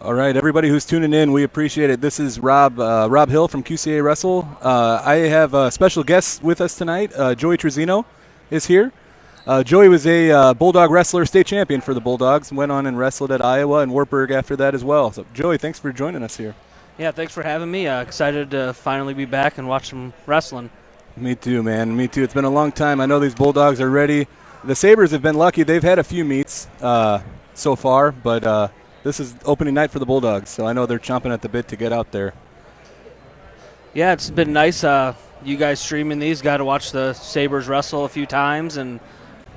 All right, everybody who's tuning in, we appreciate it. This is Rob Hill from QCA Wrestle. I have a special guest with us tonight. Joey Trezino is here. Joey was a Bulldog wrestler, state champion for the Bulldogs, and went on and wrestled at Iowa and Wartburg after that as well. So, Joey, thanks for joining us here. Yeah, thanks for having me. Excited to finally be back and watch some wrestling. Me too, man. Me too. It's been a long time. I know these Bulldogs are ready. The Sabers have been lucky. They've had a few meets so far, but this is opening night for the Bulldogs, so I know they're chomping at the bit to get out there. Yeah, it's been nice. You guys streaming these, got to watch the Sabers wrestle a few times, and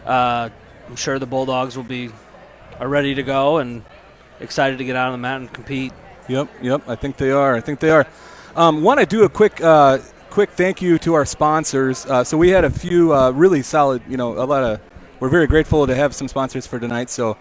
I'm sure the Bulldogs are ready to go and excited to get out on the mat and compete. Yep. I think they are. Want to do a quick thank you to our sponsors. So we had a few really solid, we're very grateful to have some sponsors for tonight. So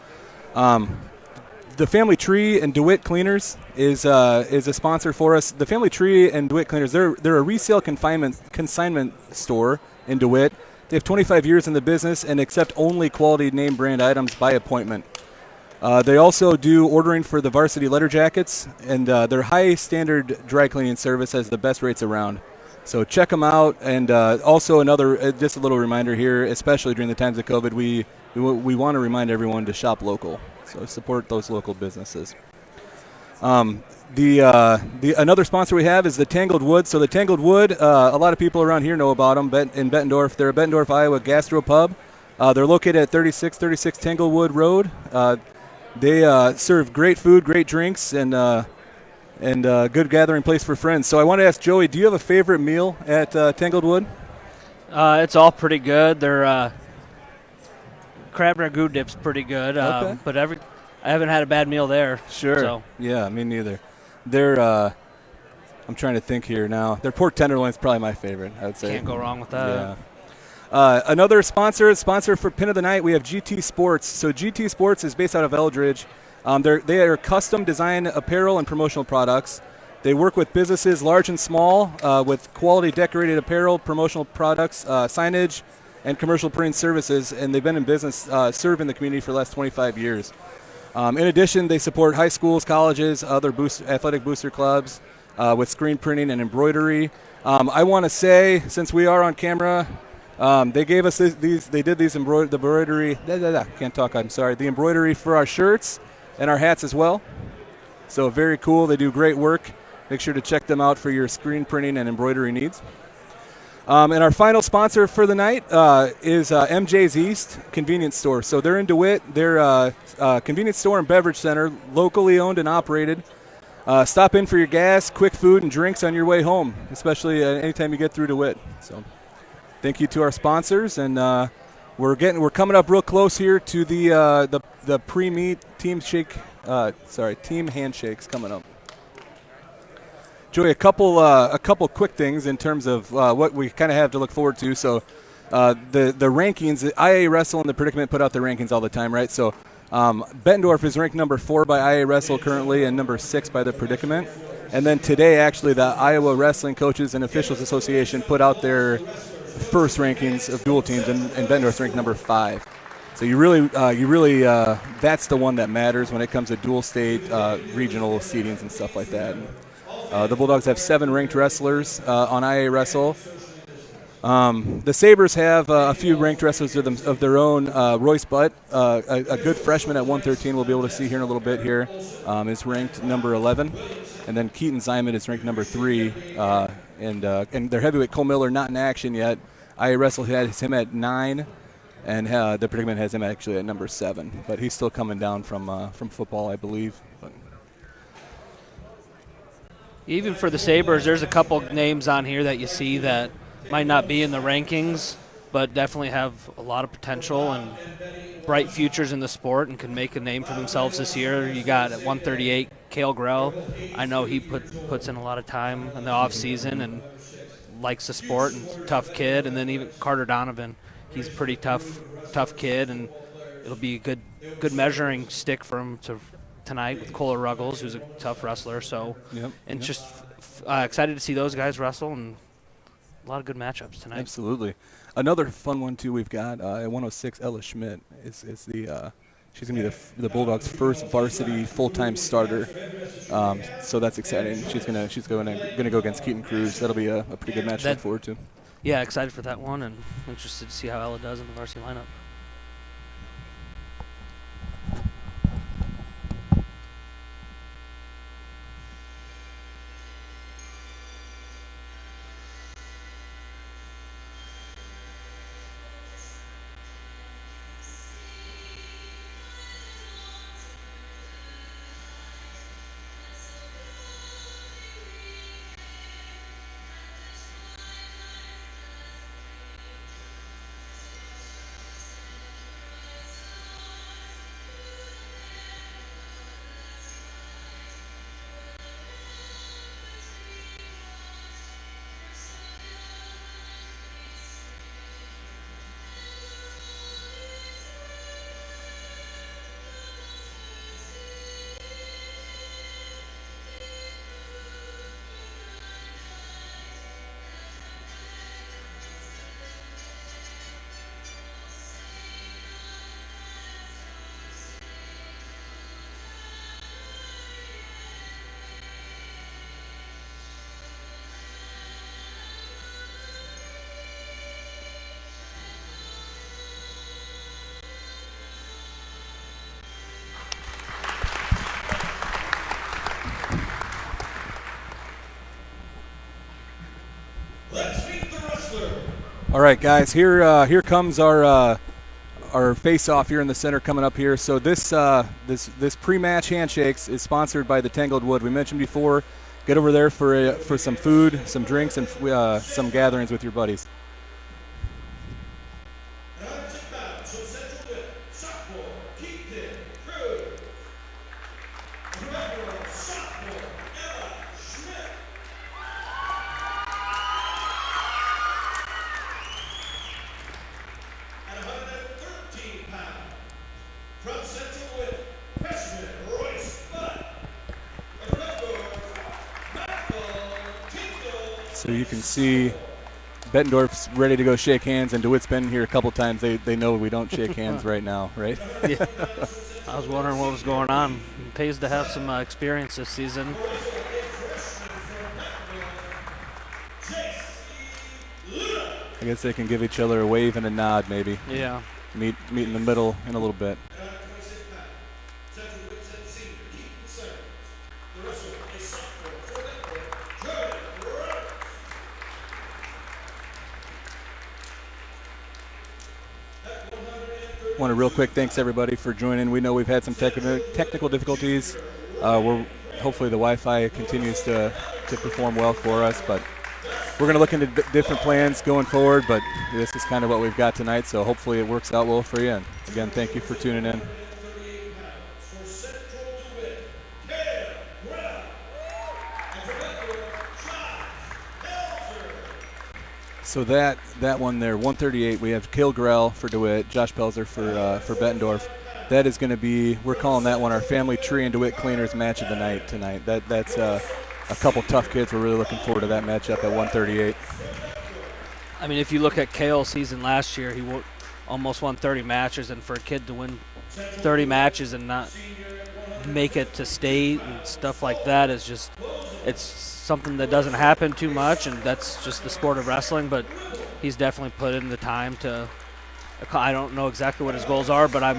the Family Tree and DeWitt Cleaners is a sponsor for us. The Family Tree and DeWitt Cleaners, they're a resale consignment store in DeWitt. They have 25 years in the business and accept only quality name brand items by appointment. They also do ordering for the varsity letter jackets, and their high standard dry cleaning service has the best rates around. So check them out. And also just a little reminder here, especially during the times of COVID, we want to remind everyone to shop local. So support those local businesses. Another sponsor we have is the Tangled Wood. So the Tangled Wood, a lot of people around here know about them in Bettendorf. They're a Bettendorf, Iowa gastropub. They're located at 3636 Tanglewood Road. They serve great food, great drinks, and good gathering place for friends. So I want to ask Joey, do you have a favorite meal at Tangled Wood? It's all pretty good. Their crab ragu dip's pretty good, Okay. but I haven't had a bad meal there. Sure. So. Yeah, me neither. I'm trying to think here now. Their pork tenderloin's probably my favorite, I would say. Can't go wrong with that. Yeah. Another sponsor for Pin of the Night, we have GT Sports. So GT Sports is based out of Eldridge. They are custom design apparel and promotional products. They work with businesses large and small with quality decorated apparel, promotional products, signage, and commercial printing services, and they've been in business serving the community for the last 25 years. In addition, they support high schools, colleges, other athletic booster clubs with screen printing and embroidery. I want to say, since we are on camera, they gave us these. They did these embroidery. Can't talk. I'm sorry. The embroidery for our shirts and our hats as well. So very cool. They do great work. Make sure to check them out for your screen printing and embroidery needs. And our final sponsor for the night is MJ's East Convenience Store. So they're in DeWitt. They're a convenience store and beverage center, locally owned and operated. Stop in for your gas, quick food, and drinks on your way home, especially anytime you get through DeWitt. So thank you to our sponsors, and we're coming up real close here to the pre-meet team handshakes coming up. Joey, a couple quick things in terms of what we kind of have to look forward to. So the rankings, the IA Wrestle and the Predicament put out the rankings all the time, right? So Bettendorf is ranked number 4 by IA Wrestle currently and number 6 by the Predicament. And then today, actually, the Iowa Wrestling Coaches and Officials Association put out their first rankings of dual teams, and Bettendorf's ranked number 5. So you really, that's the one that matters when it comes to dual state, regional seedings and stuff like that. The Bulldogs have 7 ranked wrestlers on IA Wrestle. The Sabers have a few ranked wrestlers of their own. Royce Butt, a good freshman at 113, we'll be able to see here in a little bit here, is ranked number 11. And then Keaton Simon is ranked number 3. And their heavyweight Cole Miller not in action yet. IA Wrestle has him at 9. And the Predicament has him actually at number 7. But he's still coming down from football, I believe. But Even for the Sabres, there's a couple names on here that you see that might not be in the rankings, but definitely have a lot of potential and bright futures in the sport and can make a name for themselves this year. You got at 138, Kale Grell. I know he puts in a lot of time in the off season and likes the sport and tough kid. And then even Carter Donovan, he's a pretty tough kid, and it'll be a good measuring stick for him tonight with Kohler Ruggles, who's a tough wrestler. So, just excited to see those guys wrestle, and a lot of good matchups tonight. Absolutely. Another fun one too we've got at 106, Ella Schmidt is the She's going to be the Bulldogs' first varsity full-time starter. So that's exciting. She's going to go against Keaton Cruz. That'll be a pretty good match to look forward to. Yeah, excited for that one, and interested to see how Ella does in the varsity lineup. All right, guys. Here comes our face-off here in the center coming up here. So this pre-match handshakes is sponsored by the Tangled Wood. We mentioned before. Get over there for some food, some drinks, and some gatherings with your buddies. So you can see Bettendorf's ready to go shake hands, and DeWitt's been here a couple times. They know we don't shake hands right now, right? Yeah. I was wondering what was going on. It pays to have some experience this season. I guess they can give each other a wave and a nod, maybe. Yeah. Meet in the middle in a little bit. Want to real quick thanks everybody for joining. We know we've had some technical difficulties. Hopefully the Wi-Fi continues to perform well for us, but we're going to look into different plans going forward, but this is kind of what we've got tonight, so hopefully it works out well for you. And again, thank you for tuning in. So that one there, 138, we have Kale for DeWitt, Josh Pelzer for Bettendorf. That is going to be, we're calling that one our Family Tree and DeWitt Cleaners match of the night tonight. That's a couple tough kids. We're really looking forward to that matchup at 138. I mean, if you look at Kale's season last year, he almost won 30 matches, and for a kid to win 30 matches and not make it to state and stuff like that is just, it's something that doesn't happen too much, and that's just the sport of wrestling, but he's definitely put in the time to, I don't know exactly what his goals are, but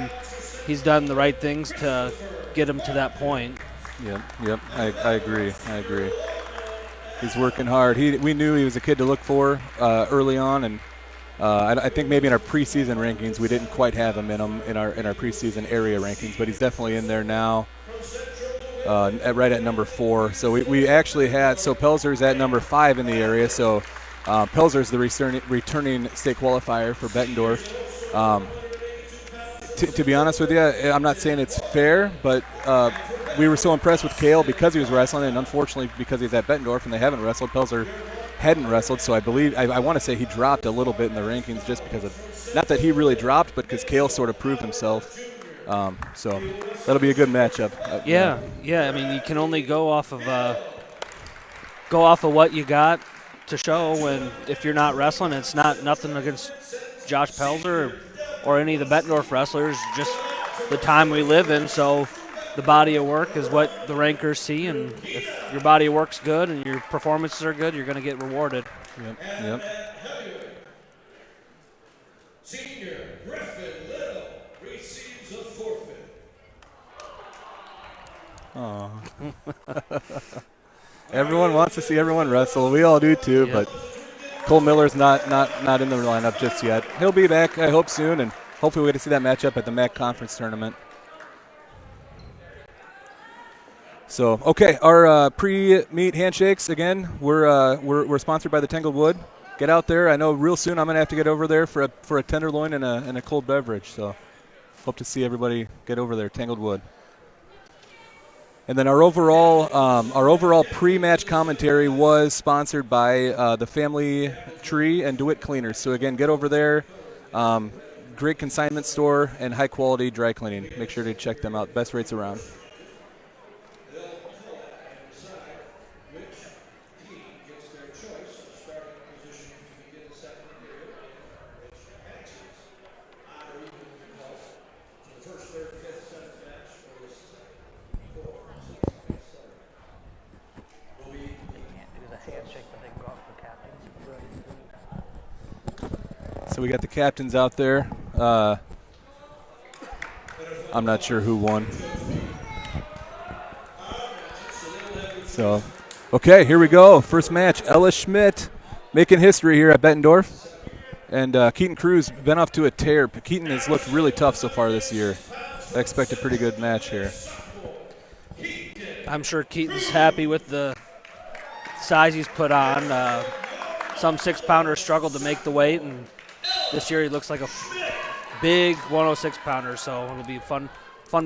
he's done the right things to get him to that point. Yep, I agree. He's working hard. We knew he was a kid to look for early on, and I think maybe in our preseason rankings we didn't quite have him in our preseason area rankings, but he's definitely in there now. Right at number 4. So we actually had, so Pelzer's at number 5 in the area. So Pelzer's the returning state qualifier for Bettendorf. To be honest with you, I'm not saying it's fair, but we were so impressed with Kale because he was wrestling, and unfortunately because he's at Bettendorf and they haven't wrestled, Pelzer hadn't wrestled. So I believe, I want to say he dropped a little bit in the rankings just because of, not that he really dropped, but because Kale sort of proved himself. So that'll be a good matchup. Yeah. I mean, you can only go off of what you got to show. When if you're not wrestling, it's not nothing against Josh Pelzer or any of the Bettendorf wrestlers. Just the time we live in. So the body of work is what the rankers see, and if your body of work's good and your performances are good, you're going to get rewarded. Yep. Senior Griffin Little receives a forfeit. Oh. Everyone wants to see everyone wrestle. We all do too, but Cole Miller's not in the lineup just yet. He'll be back, I hope, soon, and hopefully we get to see that matchup at the MAC Conference Tournament. So, okay, our pre-meet handshakes again. We're sponsored by the Tangled Wood. Get out there. I know real soon I'm gonna have to get over there for a tenderloin and a cold beverage. So, hope to see everybody get over there. Tangled Wood. And then our overall pre-match commentary was sponsored by the Family Tree and DeWitt Cleaners. So again, get over there. Great consignment store and high-quality dry cleaning. Make sure to check them out. Best rates around. So we got the captains out there. I'm not sure who won. So, okay, here we go. First match, Ella Schmidt making history here at Bettendorf. And Keaton Cruz been off to a tear. Keaton has looked really tough so far this year. I expect a pretty good match here. I'm sure Keaton's happy with the size he's put on. Some 6-pounders struggled to make the weight, and this year he looks like a big 106-pounder, so it'll be a fun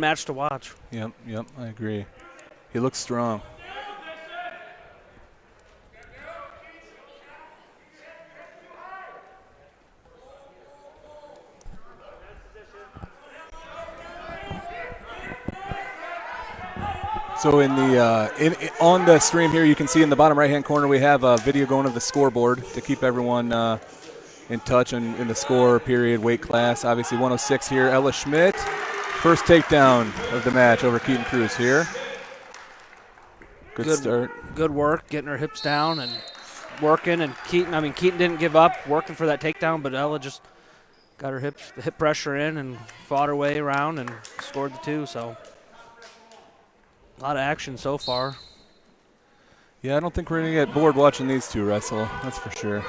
match to watch. Yep, I agree. He looks strong. So in the on the stream here, you can see in the bottom right-hand corner we have a video going of the scoreboard to keep everyone in touch in the score, period, weight class. Obviously 106 here. Ella Schmidt, first takedown of the match over Keaton Cruz here. Good start. Good work, getting her hips down and working. And Keaton didn't give up working for that takedown, but Ella just got her hip pressure in and fought her way around and scored the 2. So a lot of action so far. Yeah, I don't think we're going to get bored watching these two wrestle. That's for sure.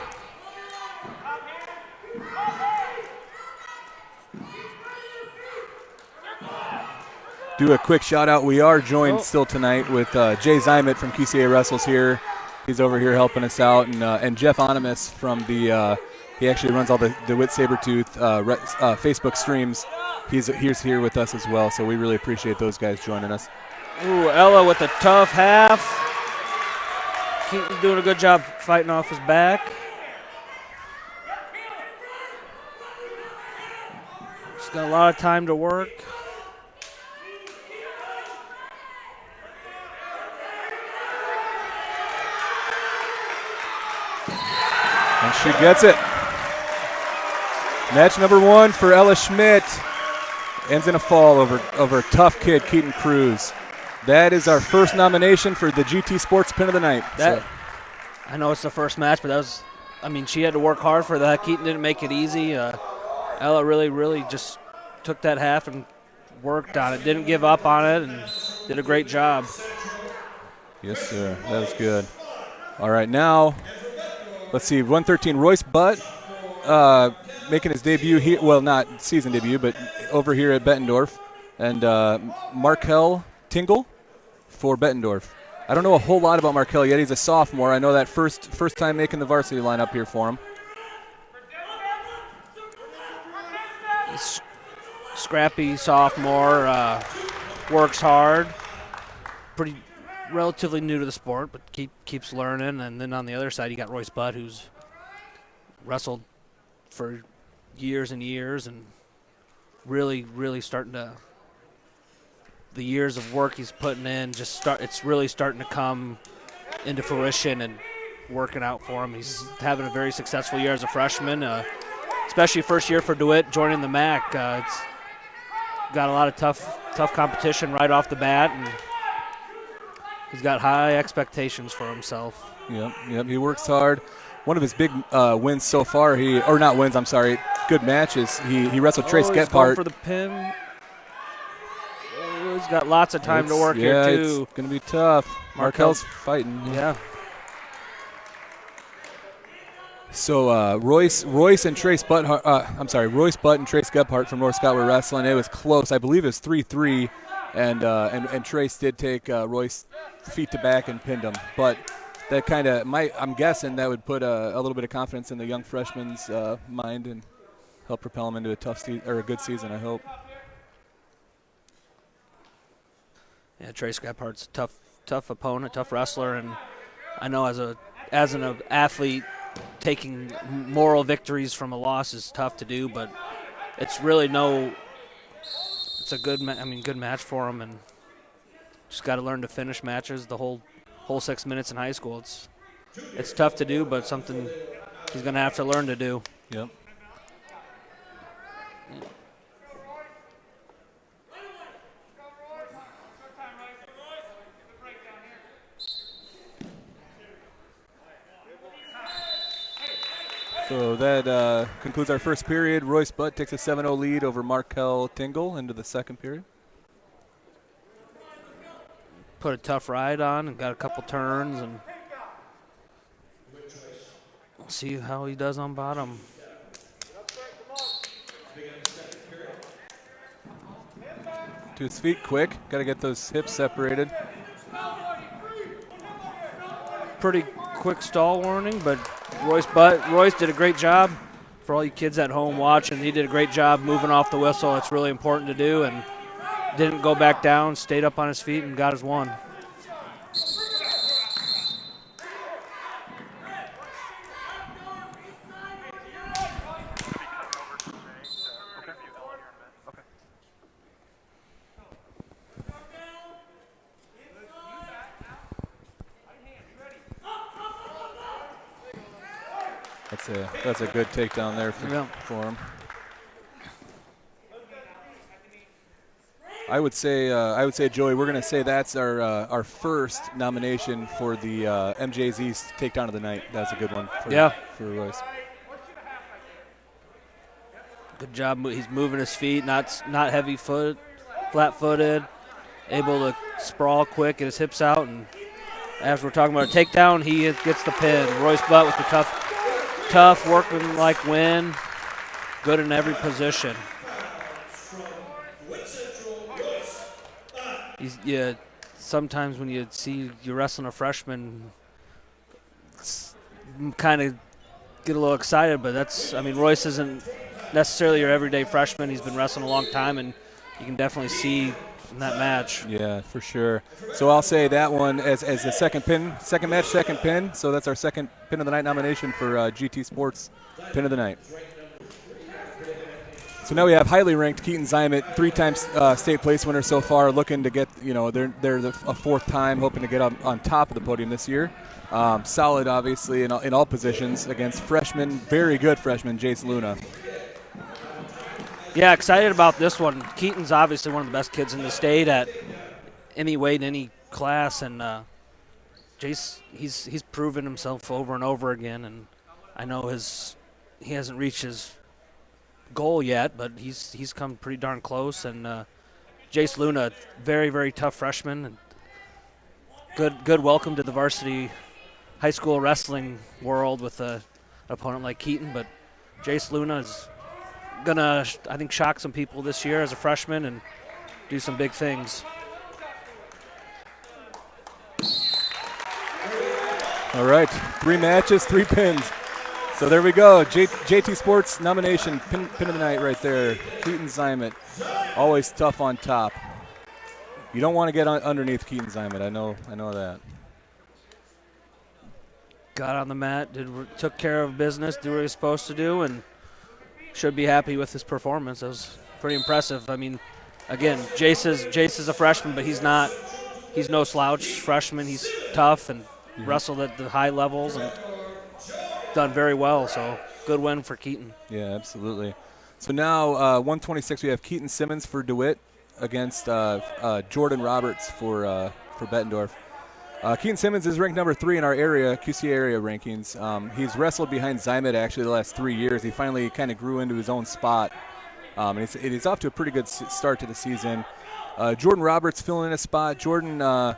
Do a quick shout out. We are joined still tonight with Jay Zymet from QCA Wrestles here. He's over here helping us out, and Jeff Onimus from the he actually runs all the DeWitt Sabertooth Facebook streams. He's here with us as well, so we really appreciate those guys joining us. Ooh, Ella with a tough half. Keaton's doing a good job fighting off his back. She's got a lot of time to work. And she gets it. Match number 1 for Ella Schmidt. Ends in a fall over a tough kid, Keaton Cruz. That is our first nomination for the GT Sports Pin of the Night. I know it's the first match, but she had to work hard for that. Keaton didn't make it easy. Ella really just took that half and worked on it. Didn't give up on it and did a great job. Yes, sir. That was good. All right, now, let's see, 113, Royce Butt making his debut here. Well, not season debut, but over here at Bettendorf. And Markel Tingle for Bettendorf. I don't know a whole lot about Markel yet. He's a sophomore. I know that first time making the varsity lineup here for him. Scrappy sophomore, works hard. Pretty relatively new to the sport, but keeps learning. And then on the other side, you got Royce Butt, who's wrestled for years and years, and really starting to. The years of work he's putting in it's really starting to come into fruition and working out for him. He's having a very successful year as a freshman, especially first year for DeWitt joining the MAC. got a lot of tough competition right off the bat, and he's got high expectations for himself. Yep. He works hard. One of his big wins so far, good matches. He wrestled Trace He's going Gephardt. for the pin. He's got lots of time to work here, too. It's going to be tough. Markel's fighting. Yeah. So Royce and Trace Butt, Royce Butt and Trace Gephardt from North Scott were wrestling. It was close. I believe it was 3-3, and Trace did take Royce feet to back and pinned him. But that kind of I'm guessing that would put a little bit of confidence in the young freshman's mind and help propel him into a good season, I hope. Yeah, Trace Gephardt's a tough opponent, tough wrestler, and I know as an athlete, taking moral victories from a loss is tough to do, but it's really it's a good match for him, and just got to learn to finish matches the whole 6 minutes in high school. It's tough to do, but something he's going to have to learn to do. Yep. So that concludes our first period. Royce Butt takes a 7-0 lead over Markel Tingle into the second period. Put a tough ride on and got a couple turns, and we'll see how he does on bottom. To his feet quick. Got to get those hips separated. Pretty quick stall warning, but Royce did a great job. For all you kids at home watching, he did a great job moving off the whistle. It's really important to do, and didn't go back down, stayed up on his feet, and got his one. That's a good takedown there for him. I would say, Joey, we're going to say that's our first nomination for the MJZ's takedown of the night. That's a good one for Royce. Good job. He's moving his feet, not flat-footed, able to sprawl quick, get his hips out, and as we're talking about a takedown, he gets the pin. Royce Butt with the tough working like win, good in every position. Sometimes when you wrestling a freshman, kind of get a little excited, but Royce isn't necessarily your everyday freshman. He's been wrestling a long time, and you can definitely see in that match. Yeah, for sure. So I'll say that one as the second pin. So that's our second pin of the night nomination for GT Sports pin of the night. So now we have highly ranked Keaton Zimet, 3-time state place winner so far, looking to get, they're a fourth time, hoping to get on top of the podium this year. Solid, obviously, in all positions against very good freshman, Jace Luna. Yeah, excited about this one. Keaton's obviously one of the best kids in the state at any weight, any class, and Jace, he's proven himself over and over again, and I know he hasn't reached his goal yet, but he's come pretty darn close. And Jace Luna, very, very tough freshman, and good welcome to the varsity high school wrestling world with an opponent like Keaton. But Jace Luna is gonna, I think, shock some people this year as a freshman and do some big things. All right, 3 matches, 3 pins. So there we go. JT Sports nomination, pin of the night right there. Keaton Zimet, always tough on top. You don't want to get underneath Keaton Zimet. I know that. Got on the mat, took care of business, did what he was supposed to do, and should be happy with his performance. That was pretty impressive. I mean, again, Jace is a freshman, but he's no slouch freshman. He's tough and wrestled at the high levels and done very well. So good win for Keaton. Yeah, absolutely. So now 126, we have Keaton Simmons for DeWitt against Jordan Roberts for Bettendorf. Keaton Simmons is ranked number 3 in our area, QC area rankings. He's wrestled behind Zymet actually the last 3 years. He finally kind of grew into his own spot. And he's off to a pretty good start to the season. Jordan Roberts filling in a spot. Jordan,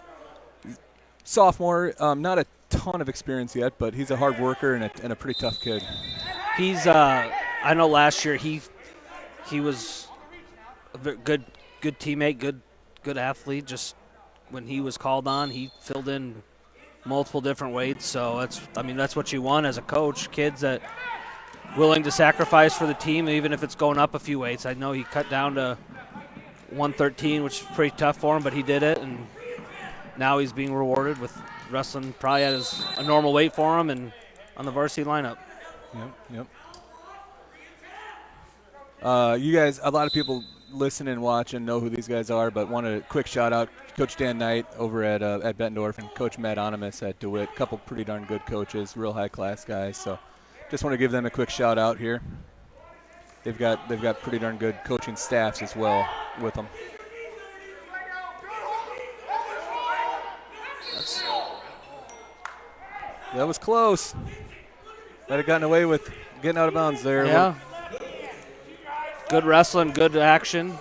sophomore, not a ton of experience yet, but he's a hard worker and a pretty tough kid. He's I know last year he was a good teammate, good athlete. Just when he was called on, he filled in multiple different weights. So that's what you want as a coach, kids that willing to sacrifice for the team, even if it's going up a few weights. I know he cut down to 113, which is pretty tough for him, but he did it, and now he's being rewarded with wrestling probably at a normal weight for him and on the varsity lineup. Yep. You guys, a lot of people listen and watch and know who these guys are, but want a quick shout out Coach Dan Knight over at Bettendorf and Coach Matt Onimus at DeWitt. A couple pretty darn good coaches, real high class guys. So just want to give them a quick shout out here. They've got pretty darn good coaching staffs as well with them. That was close. Might have gotten away with getting out of bounds there. Yeah. Good wrestling, good action.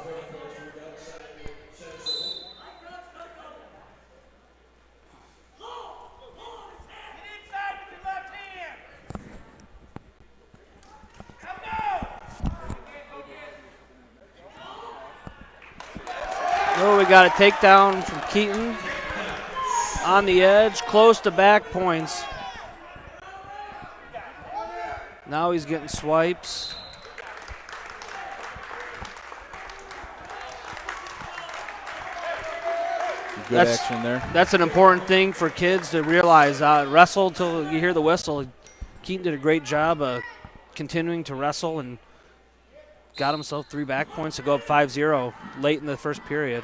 Oh, we got a takedown from Keaton on the edge, close to back points. Now he's getting swipes. Good action there. That's an important thing for kids to realize. Wrestle till you hear the whistle. Keaton did a great job continuing to wrestle and got himself 3 back points to go up 5-0 late in the first period.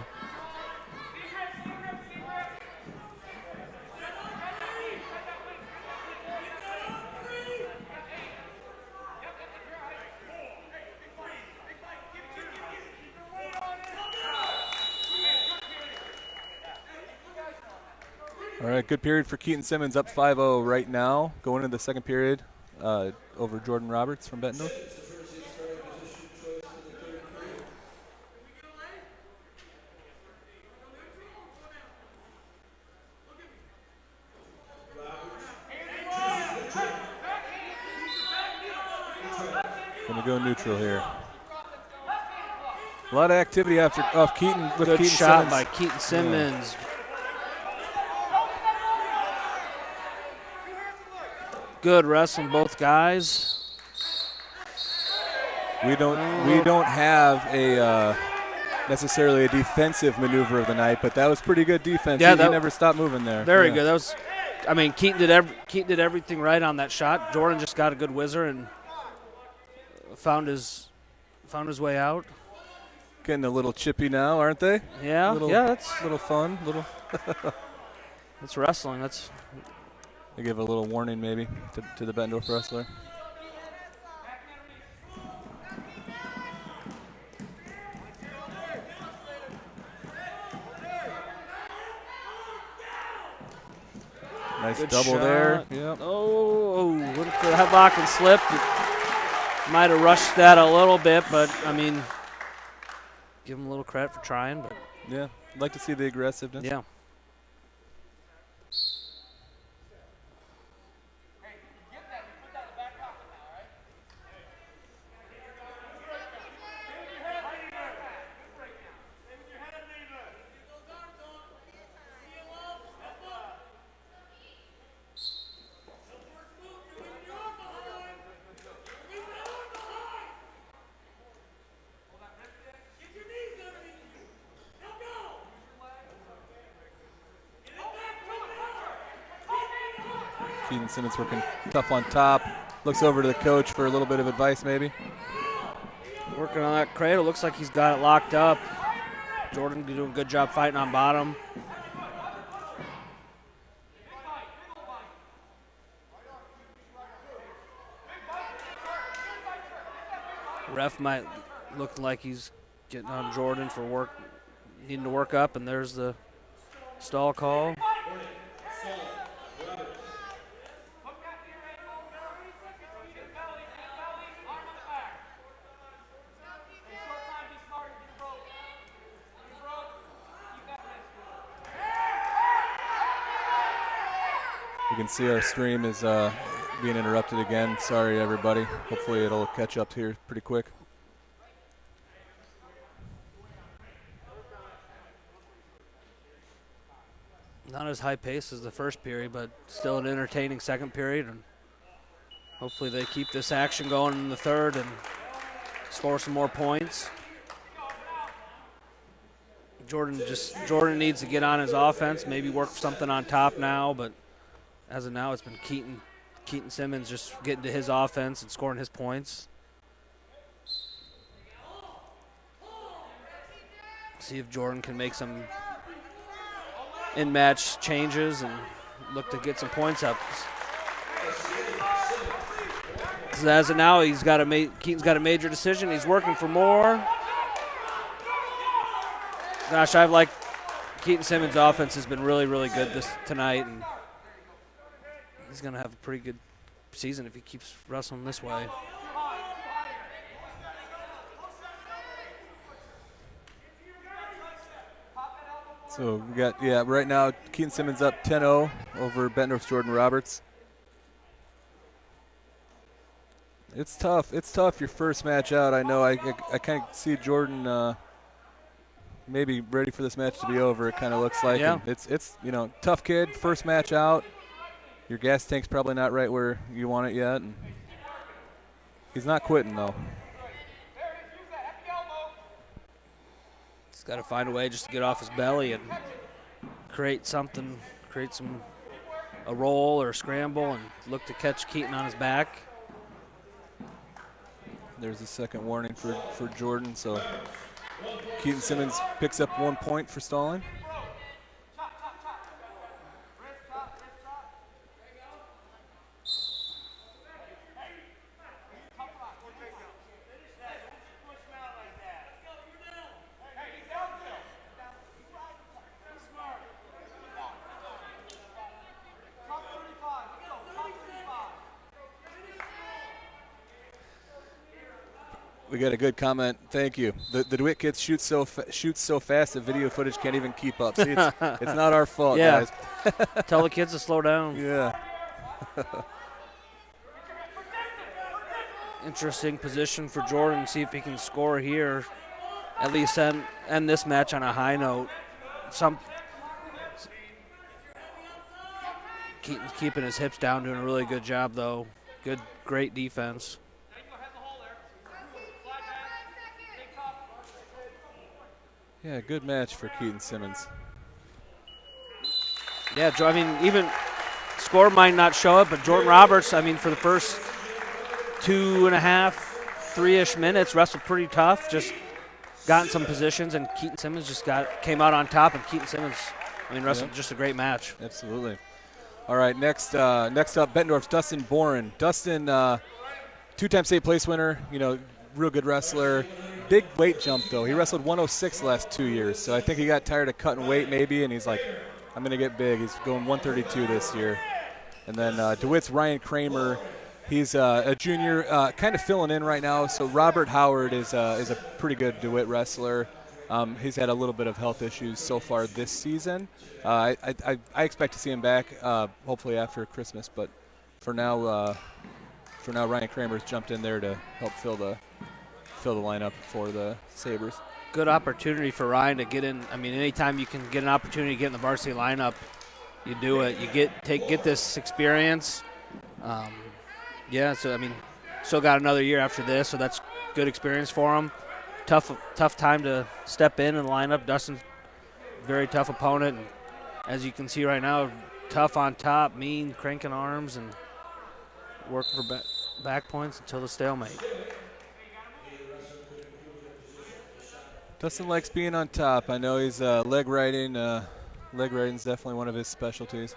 All right, good period for Keaton Simmons, up 5-0 right now, going into the second period over Jordan Roberts from Bettendorf. Going to go neutral here. A lot of activity off Keaton. With Good Keaton shot Simmons. by Keaton Simmons. Yeah. Good wrestling, both guys. We don't have a necessarily a defensive maneuver of the night, but that was pretty good defense. Yeah, he never stopped moving there. Very good. That was, Keaton did everything right on that shot. Jordan just got a good whizzer and found his way out. Getting a little chippy now, aren't they? Yeah, that's a little fun. That's wrestling. They give a little warning maybe to the Bettendorf wrestler. Nice good double shot there. Yep. Oh, went for the headlock and slipped. Might have rushed that a little bit, but give him a little credit for trying. But yeah, I'd like to see the aggressiveness. Yeah. Keaton Simmons working tough on top. Looks over to the coach for a little bit of advice maybe. Working on that cradle. Looks like he's got it locked up. Jordan doing a good job fighting on bottom. Ref might look like he's getting on Jordan for work, needing to work up, and there's the stall call. You can see our stream is being interrupted again. Sorry, everybody. Hopefully it'll catch up here pretty quick. Not as high pace as the first period, but still an entertaining second period. And hopefully they keep this action going in the third and score some more points. Jordan needs to get on his offense, maybe work something on top now, but as of now it's been Keaton Simmons just getting to his offense and scoring his points. See if Jordan can make some in-match changes and look to get some points up. So as of now, Keaton's got a major decision. He's working for more. Gosh, I've liked Keaton Simmons' offense has been really, really good tonight, and he's going to have a pretty good season if he keeps wrestling this way. So we got, right now Keaton Simmons up 10-0 over Bettendorf's Jordan Roberts. It's tough. It's tough your first match out. I know I kind of see Jordan maybe ready for this match to be over, it kind of looks like. Yeah. And it's tough kid, first match out. Your gas tank's probably not right where you want it yet. And he's not quitting, though. He's got to find a way just to get off his belly and create a roll or a scramble and look to catch Keaton on his back. There's a second warning for Jordan, so Keaton Simmons picks up 1 point for stalling. We got a good comment. Thank you. The DeWitt kids shoots so fast the video footage can't even keep up. See, it's not our fault, guys. Tell the kids to slow down. Yeah. Interesting position for Jordan. See if he can score here. At least end this match on a high note. Keaton's keeping his hips down, doing a really good job, though. Great defense. Yeah, good match for Keaton Simmons. Yeah, I mean, even score might not show it, but Jordan Roberts, I mean, for the first 2.5, 3-ish minutes, wrestled pretty tough, just got in some positions, and Keaton Simmons just came out on top, and Keaton Simmons, I mean, wrestled just a great match. Absolutely. All right, next up, Bettendorf's Dustin Bourne. Dustin, two-time state place winner, real good wrestler. Big weight jump, though. He wrestled 106 the last 2 years, so I think he got tired of cutting weight maybe, and he's like, I'm going to get big. He's going 132 this year. And then DeWitt's Ryan Kramer. He's a junior, kind of filling in right now. So Robert Howard is a pretty good DeWitt wrestler. He's had a little bit of health issues so far this season. I expect to see him back hopefully after Christmas, but for now Ryan Kramer's jumped in there to help fill the lineup for the Sabers. Good opportunity for Ryan to get in. I mean, anytime you can get an opportunity to get in the varsity lineup, you do it. You get this experience. So I mean, still got another year after this, so that's good experience for him. Tough time to step in and line up. Dustin's very tough opponent, and as you can see right now, tough on top, mean, cranking arms, and working for back points until the stalemate. Dustin likes being on top. I know he's leg riding. Leg riding is definitely one of his specialties.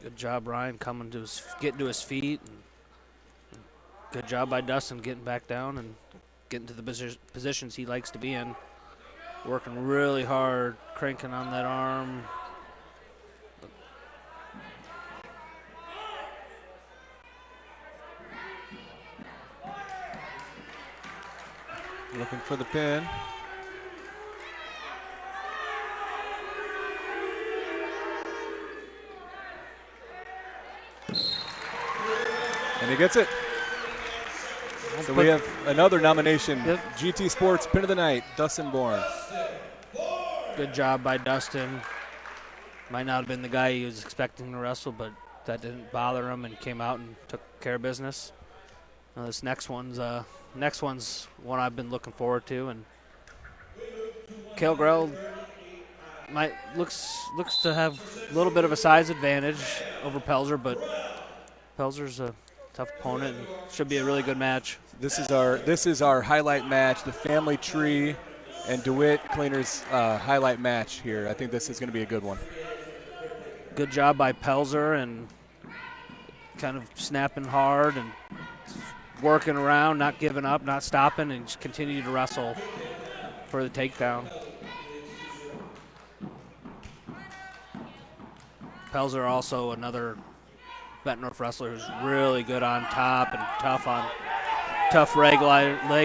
Good job, Ryan, getting to his feet. And good job by Dustin getting back down and getting to the positions he likes to be in. Working really hard, cranking on that arm. Looking for the pin. And he gets it. So we have another nomination. Yep. GT Sports Pin of the Night, Dustin Bourne. Good job by Dustin. Might not have been the guy he was expecting to wrestle, but that didn't bother him and came out and took care of business. Now this next one's one I've been looking forward to, and Kale Grell looks to have a little bit of a size advantage over Pelzer, but Pelzer's a tough opponent and should be a really good match. This is our highlight match, the Family Tree and DeWitt Cleaners highlight match here. I think this is going to be a good one. Good job by Pelzer and kind of snapping hard and working around, not giving up, not stopping, and just continue to wrestle for the takedown. Pelzer also another Bettendorf wrestler who's really good on top and tough leg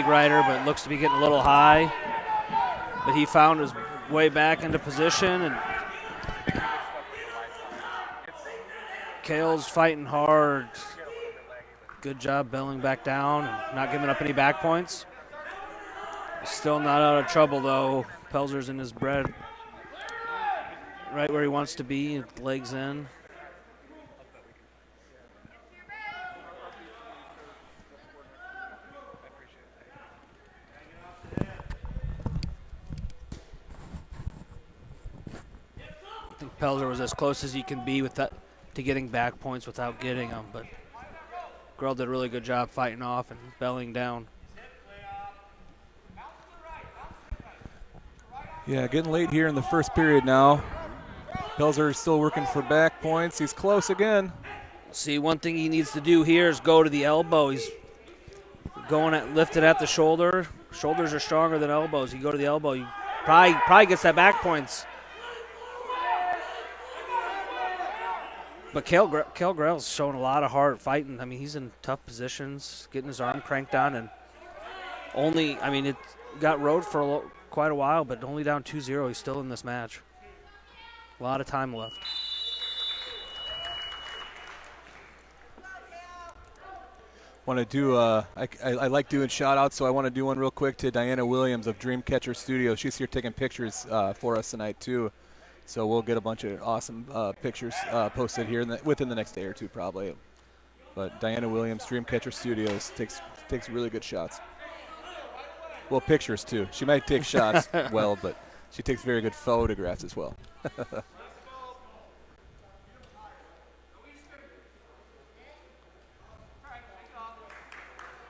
rider, but looks to be getting a little high. But he found his way back into position, and Kale's fighting hard. Good job belling back down and not giving up any back points. Still not out of trouble, though. Pelzer's in his bread, right where he wants to be, legs in. I think Pelzer was as close as he can be with that to getting back points without getting them, but Grell did a really good job fighting off and belling down. Yeah, getting late here in the first period now. Pelzer is still working for back points. He's close again. See, one thing he needs to do here is go to the elbow. He's lifted at the shoulder. Shoulders are stronger than elbows. You go to the elbow, you probably gets that back points. But Kale Grell's showing a lot of heart fighting. I mean, he's in tough positions, getting his arm cranked on, and it got rode for quite a while, but only down 2-0. He's still in this match. A lot of time left. Want to do I like doing shout outs, so I want to do one real quick to Diana Williams of Dreamcatcher Studio. She's here taking pictures for us tonight too, so we'll get a bunch of awesome pictures posted here within the next day or two probably. But Diana Williams, Dreamcatcher Studios, takes really good shots. Well, pictures too. She might take shots well, but she takes very good photographs as well.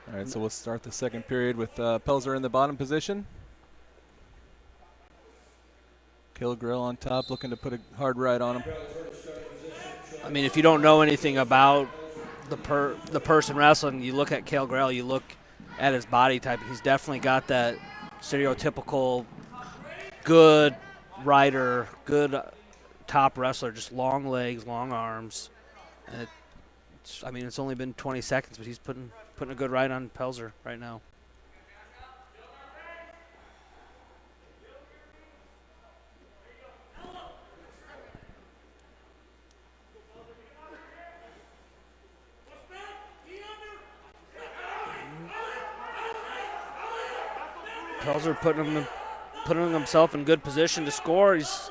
All right, so we'll start the second period with Pelzer in the bottom position. Kale Grell on top, looking to put a hard ride on him. I mean, if you don't know anything about the person wrestling, you look at Kale Grell, you look at his body type. He's definitely got that stereotypical good rider, good top wrestler, just long legs, long arms. And it's only been 20 seconds, but he's putting a good ride on Pelzer right now. Pelzer putting himself in good position to score. He's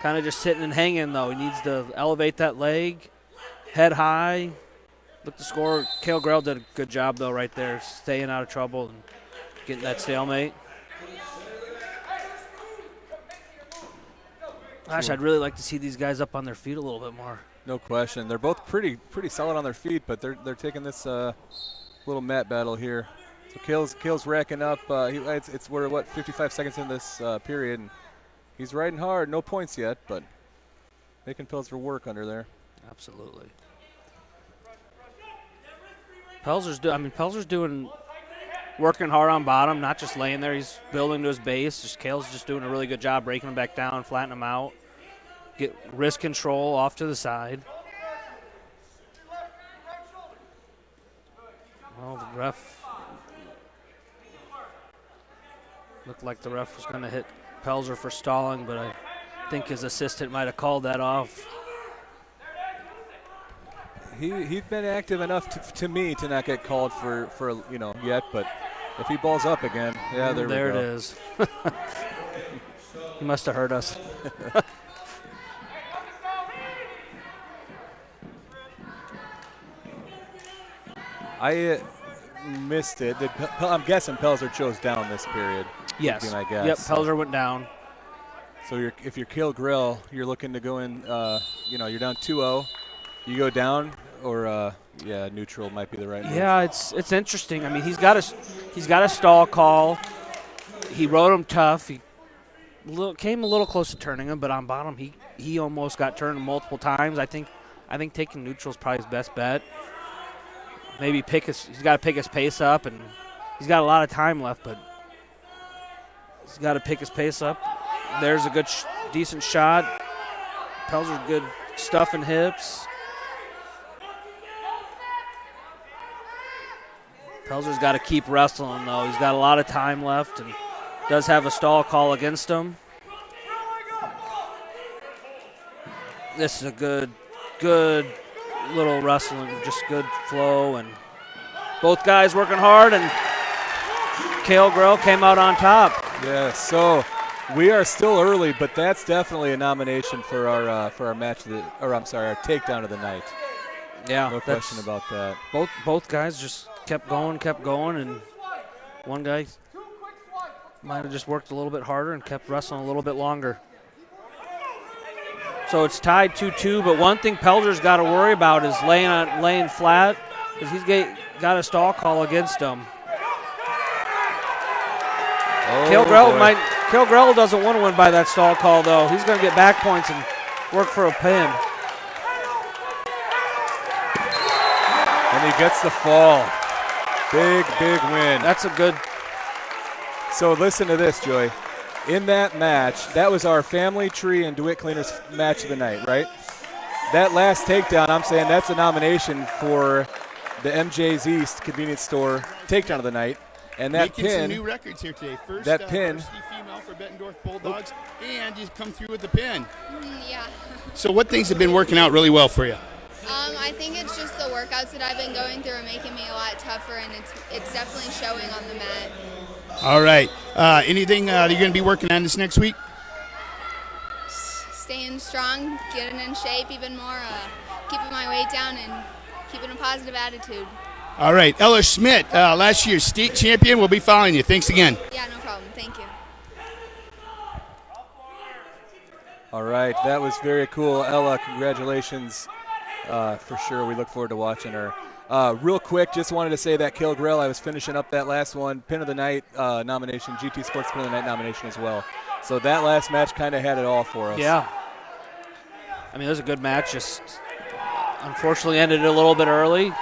kind of just sitting and hanging, though. He needs to elevate that leg, head high, look to score. Kale Grell did a good job, though, right there, staying out of trouble and getting that stalemate. Gosh, I'd really like to see these guys up on their feet a little bit more. No question. They're both pretty solid on their feet, but they're taking this little mat battle here. So Kale's racking up. We're 55 seconds in this period, and he's riding hard. No points yet, but making Pelzer work under there. Absolutely. Pelzer's working hard on bottom, not just laying there. He's building to his base. Kale's just doing a really good job breaking him back down, flattening him out. Get wrist control off to the side. Well, the ref looked like the ref was going to hit Pelzer for stalling, but I think his assistant might have called that off. He's been active enough to me to not get called for yet, but if he balls up again, yeah, there we go. There it is. He must have heard us. I missed it. I'm guessing Pelzer chose down this period. Yes. Would be my guess. Yep, Pelzer went down. So if you're Kale Grill, you're looking to go in, you're down 2-0. You go down, or neutral might be the right move. Yeah, it's interesting. I mean, he's got a stall call. He rode him tough. He came a little close to turning him, but on bottom he almost got turned multiple times. I think taking neutral is probably his best bet. Maybe he's got to pick his pace up, and he's got a lot of time left, but he's got to pick his pace up. There's a good, decent shot. Pelzer's good stuff in hips. Pelzer's got to keep wrestling, though. He's got a lot of time left and does have a stall call against him. This is a good little wrestling, just good flow, and both guys working hard, and Kale Grill came out on top. Yeah, so we are still early, but that's definitely a nomination for our match our takedown of the night. Yeah, no question about that. Both guys just kept going, and one guy might have just worked a little bit harder and kept wrestling a little bit longer. So it's tied 2-2, but one thing Pelzer's got to worry about is laying flat, because he's got a stall call against him. Kale Grill doesn't want to win by that stall call, though. He's going to get back points and work for a pin. And he gets the fall. Big win. That's a good. So listen to this, Joey. In that match, that was our Family Tree and DeWitt Cleaners match of the night, right? That last takedown, I'm saying that's a nomination for the MJ's East convenience store takedown of the night. And that Making pin, some new records here today. First, that pin, varsity female for Bettendorf Bulldogs, and you come through with the pin. Yeah. So what things have been working out really well for you? I think it's just the workouts that I've been going through are making me a lot tougher, and it's definitely showing on the mat. All right. Anything that you're going to be working on this next week? Staying strong, getting in shape even more, keeping my weight down, and keeping a positive attitude. All right. Ella Schmidt, last year's state champion, will be following you. Thanks again. Yeah, no problem. Thank you. all right, that was very cool. Ella, congratulations for sure. We look forward to watching her. Real quick, just wanted to say that Kale Grill, I was finishing up that last one, Pin of the Night nomination, GT Sports Pin of the Night nomination as well. So that last match kind of had it all for us. Yeah. I mean, it was a good match. Just unfortunately ended a little bit early.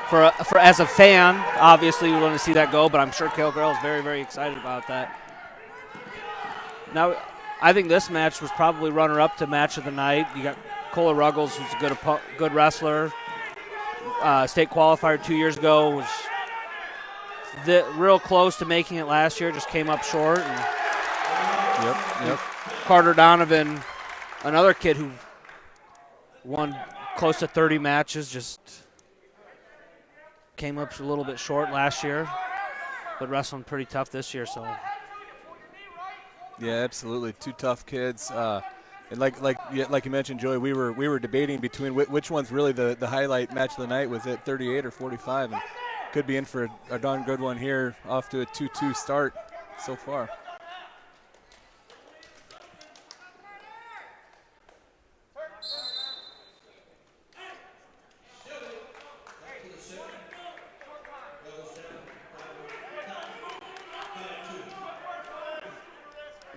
For as a fan, obviously we want to see that go, but I'm sure Kale Grill is very, very excited about that. Now, I think this match was probably runner-up to match of the night. You got Cola Ruggles, who's a good wrestler. State qualifier 2 years ago, was real close to making it last year, just came up short. And Yep. Carter Donovan, another kid who won close to 30 matches, just came up a little bit short last year, but wrestling pretty tough this year. So. Yeah, absolutely. Two tough kids. And like you mentioned, Joey, we were debating between which one's really the highlight match of the night. Was it 38 or 45? And could be in for a darn good one here, off to a 2-2 start so far.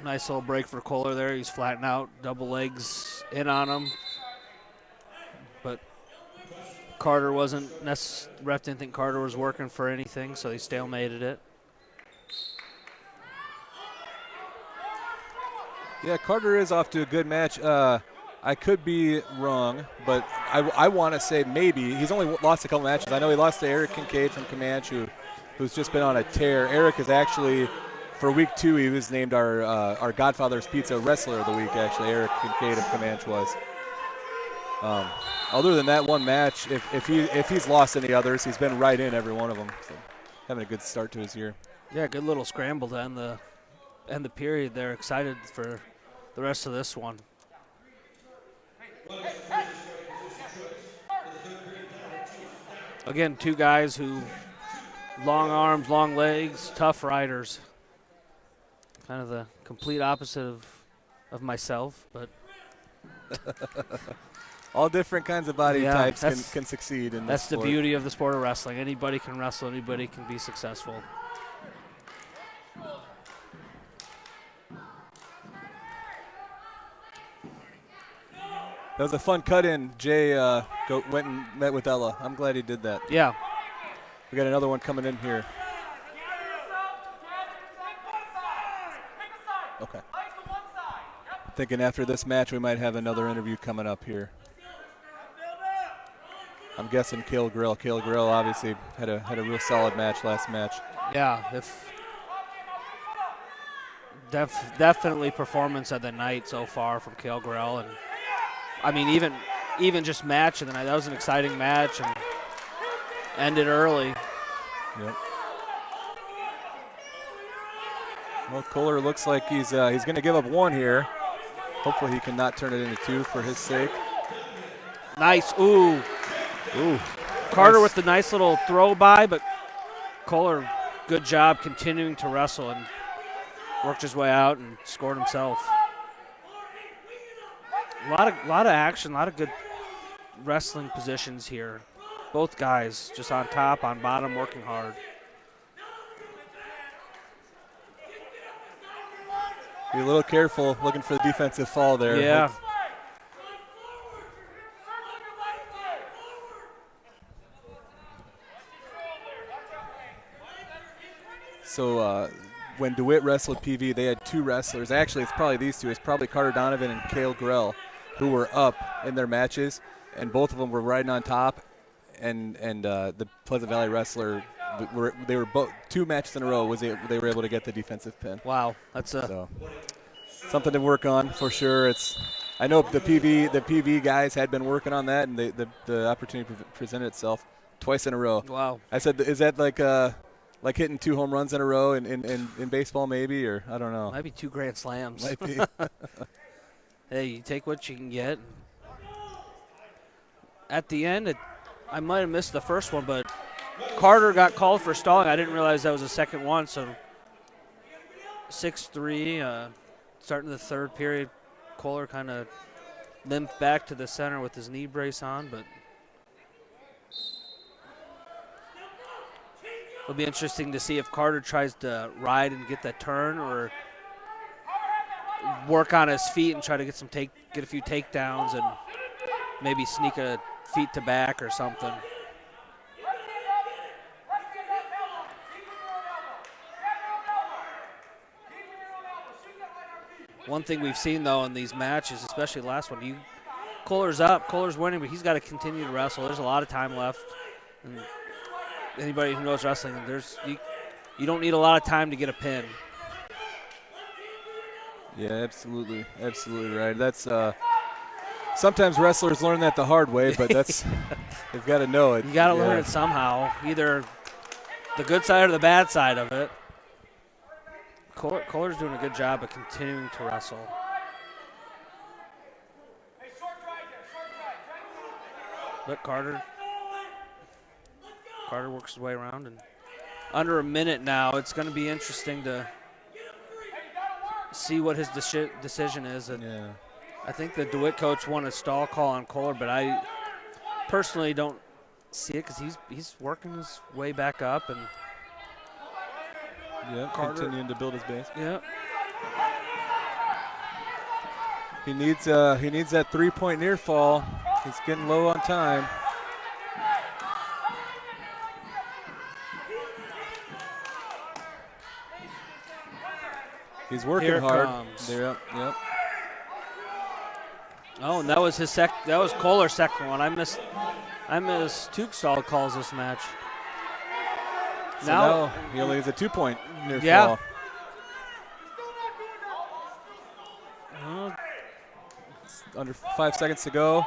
Nice little break for Kohler there. He's flattened out, double legs in on him. Carter wasn't ref didn't think Carter was working for anything, so he stalemated it. Yeah, Carter is off to a good match. I could be wrong, but I want to say maybe. He's only lost a couple matches. I know he lost to Eric Kincaid from Comanche, who's just been on a tear. Eric is actually, for week 2, he was named our Godfather's Pizza Wrestler of the Week, actually. Eric Kincaid of Comanche was. Other than that one match, if he's lost any others, he's been right in every one of them. So having a good start to his year. Yeah, good little scramble to end the period there. Excited for the rest of this one. Again, 2 guys who long arms, long legs, tough riders. Kind of the complete opposite of myself, but all different kinds of body types that's- can succeed in this that's the sport. beauty of the sport of wrestling. Anybody can wrestle, anybody can be successful. That was a fun cut-in. Jay went and met with Ella. I'm glad he did that. Yeah. We got another one coming in here. Okay. Thinking after this match we might have another interview coming up here. I'm guessing Kale Grill. Kale Grill obviously had a real solid match last match. Yeah, definitely performance of the night so far from Kale Grill, and I mean even just match of the night. That was an exciting match and ended early. Yep. Well, Kohler looks like he's going to give up 1 here. Hopefully he can not turn it into 2 for his sake. Nice. Ooh. Carter Nice. with the nice little throw by, but Kohler, good job continuing to wrestle and worked his way out and scored himself. A lot of action, a lot of good wrestling positions here. Both guys just on top, on bottom, working hard. Be a little careful looking for the defensive fall there. Yeah. So when DeWitt wrestled PV, they had 2 wrestlers. Actually, it's probably these 2. It's probably Carter Donovan and Kale Grell who were up in their matches, and both of them were riding on top. And the Pleasant Valley wrestler, they were both 2 matches in a row. They were able to get the defensive pin. Wow, that's something to work on for sure. I know the PV guys had been working on that, and the opportunity presented itself twice in a row. Wow. I said, is that like hitting 2 home runs in a row in baseball maybe, or I don't know. Might be 2 grand slams. Might be. Hey, you take what you can get. At the end, I might have missed the first one, but Carter got called for stalling. I didn't realize that was the second one, so 6-3, starting the 3rd period. Kohler kind of limped back to the center with his knee brace on, but it'll be interesting to see if Carter tries to ride and get that turn or work on his feet and try to get a few takedowns and maybe sneak a feet to back or something. One thing we've seen, though, in these matches, especially the last one, Kohler's up, Kohler's winning, but he's got to continue to wrestle. There's a lot of time left. And anybody who knows wrestling, you don't need a lot of time to get a pin. Yeah, absolutely right. That's sometimes wrestlers learn that the hard way, but they've got to know it. You got to learn it somehow, either the good side or the bad side of it. Kohler's doing a good job of continuing to wrestle. But Carter works his way around, and under a minute now. It's going to be interesting to see what his decision is. And I think the DeWitt coach wanted a stall call on Kohler, but I personally don't see it because he's working his way back up and continuing to build his base. Yeah. He needs that 3-point near fall. He's getting low on time. He's working Here it hard. comes. Yep. Oh, and that was that was Kohler's second one. I missed Tukestall calls this match. So now he only needs a 2-point near Yeah. fall. Under 5 seconds to go.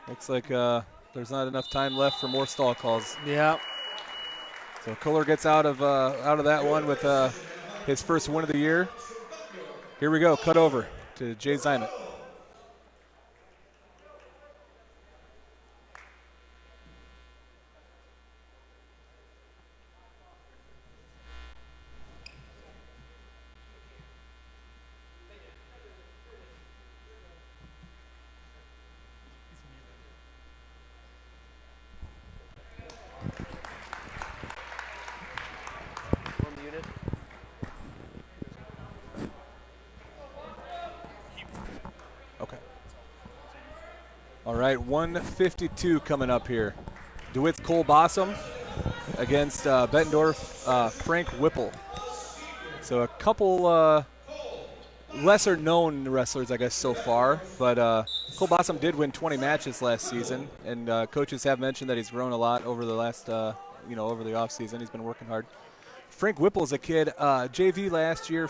Looks like there's not enough time left for more stall calls. Yeah. So Kohler gets out of that one with his first win of the year. Here we go, cut over to Jay Zimet. All right, 152 coming up here. DeWitt's Cole Bossum against Bettendorf Frank Whipple. So a couple lesser known wrestlers, I guess, so far. But Cole Bossum did win 20 matches last season, and coaches have mentioned that he's grown a lot over the last, over the off season. He's been working hard. Frank Whipple's a kid, JV last year.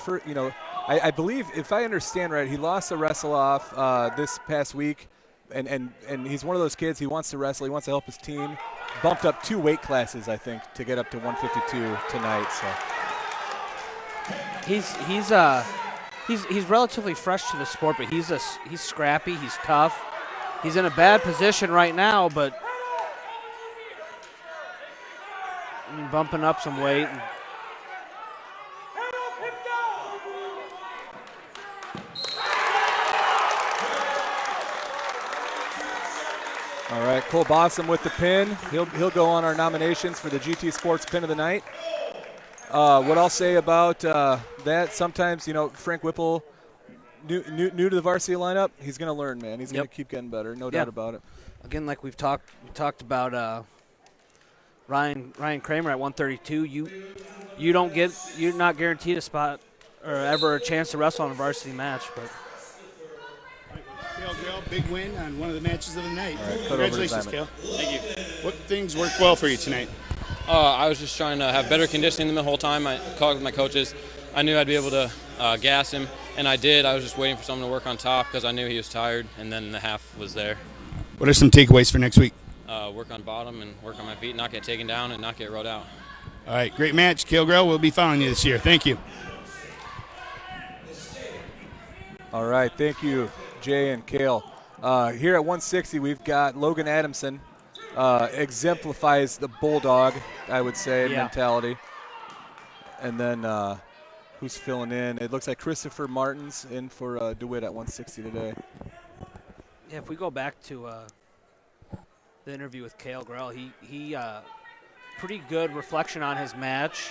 I believe, if I understand right, he lost the wrestle off this past week. And he's one of those kids. He wants to wrestle. He wants to help his team. Bumped up 2 weight classes, I think, to get up to 152 tonight. So he's relatively fresh to the sport, but he's scrappy. He's tough. He's in a bad position right now, but bumping up some weight. All right, Cole Bossum with the pin. He'll go on our nominations for the GT Sports Pin of the Night. What I'll say about that, sometimes, Frank Whipple, new to the varsity lineup, he's going to learn, man. He's going to keep getting better, no doubt about it. Again, like we talked about Ryan Kramer at 132. You're not guaranteed a spot or ever a chance to wrestle in a varsity match, but. Kale, big win on one of the matches of the night. Right, congratulations, Kale. Thank you. What things worked well for you tonight? I was just trying to have better conditioning the whole time. I talked with my coaches. I knew I'd be able to gas him, and I did. I was just waiting for someone to work on top because I knew he was tired, and then the half was there. What are some takeaways for next week? Work on bottom and work on my feet, not get taken down and not get rode out. All right, great match. Kale Grell will be following you this year. Thank you. All right, thank you, Jay and Kale. Here at 160, we've got Logan Adamson. Exemplifies the bulldog, I would say, mentality. And then who's filling in? It looks like Christopher Martin's in for DeWitt at 160 today. Yeah, if we go back to the interview with Kale Grell, he pretty good reflection on his match.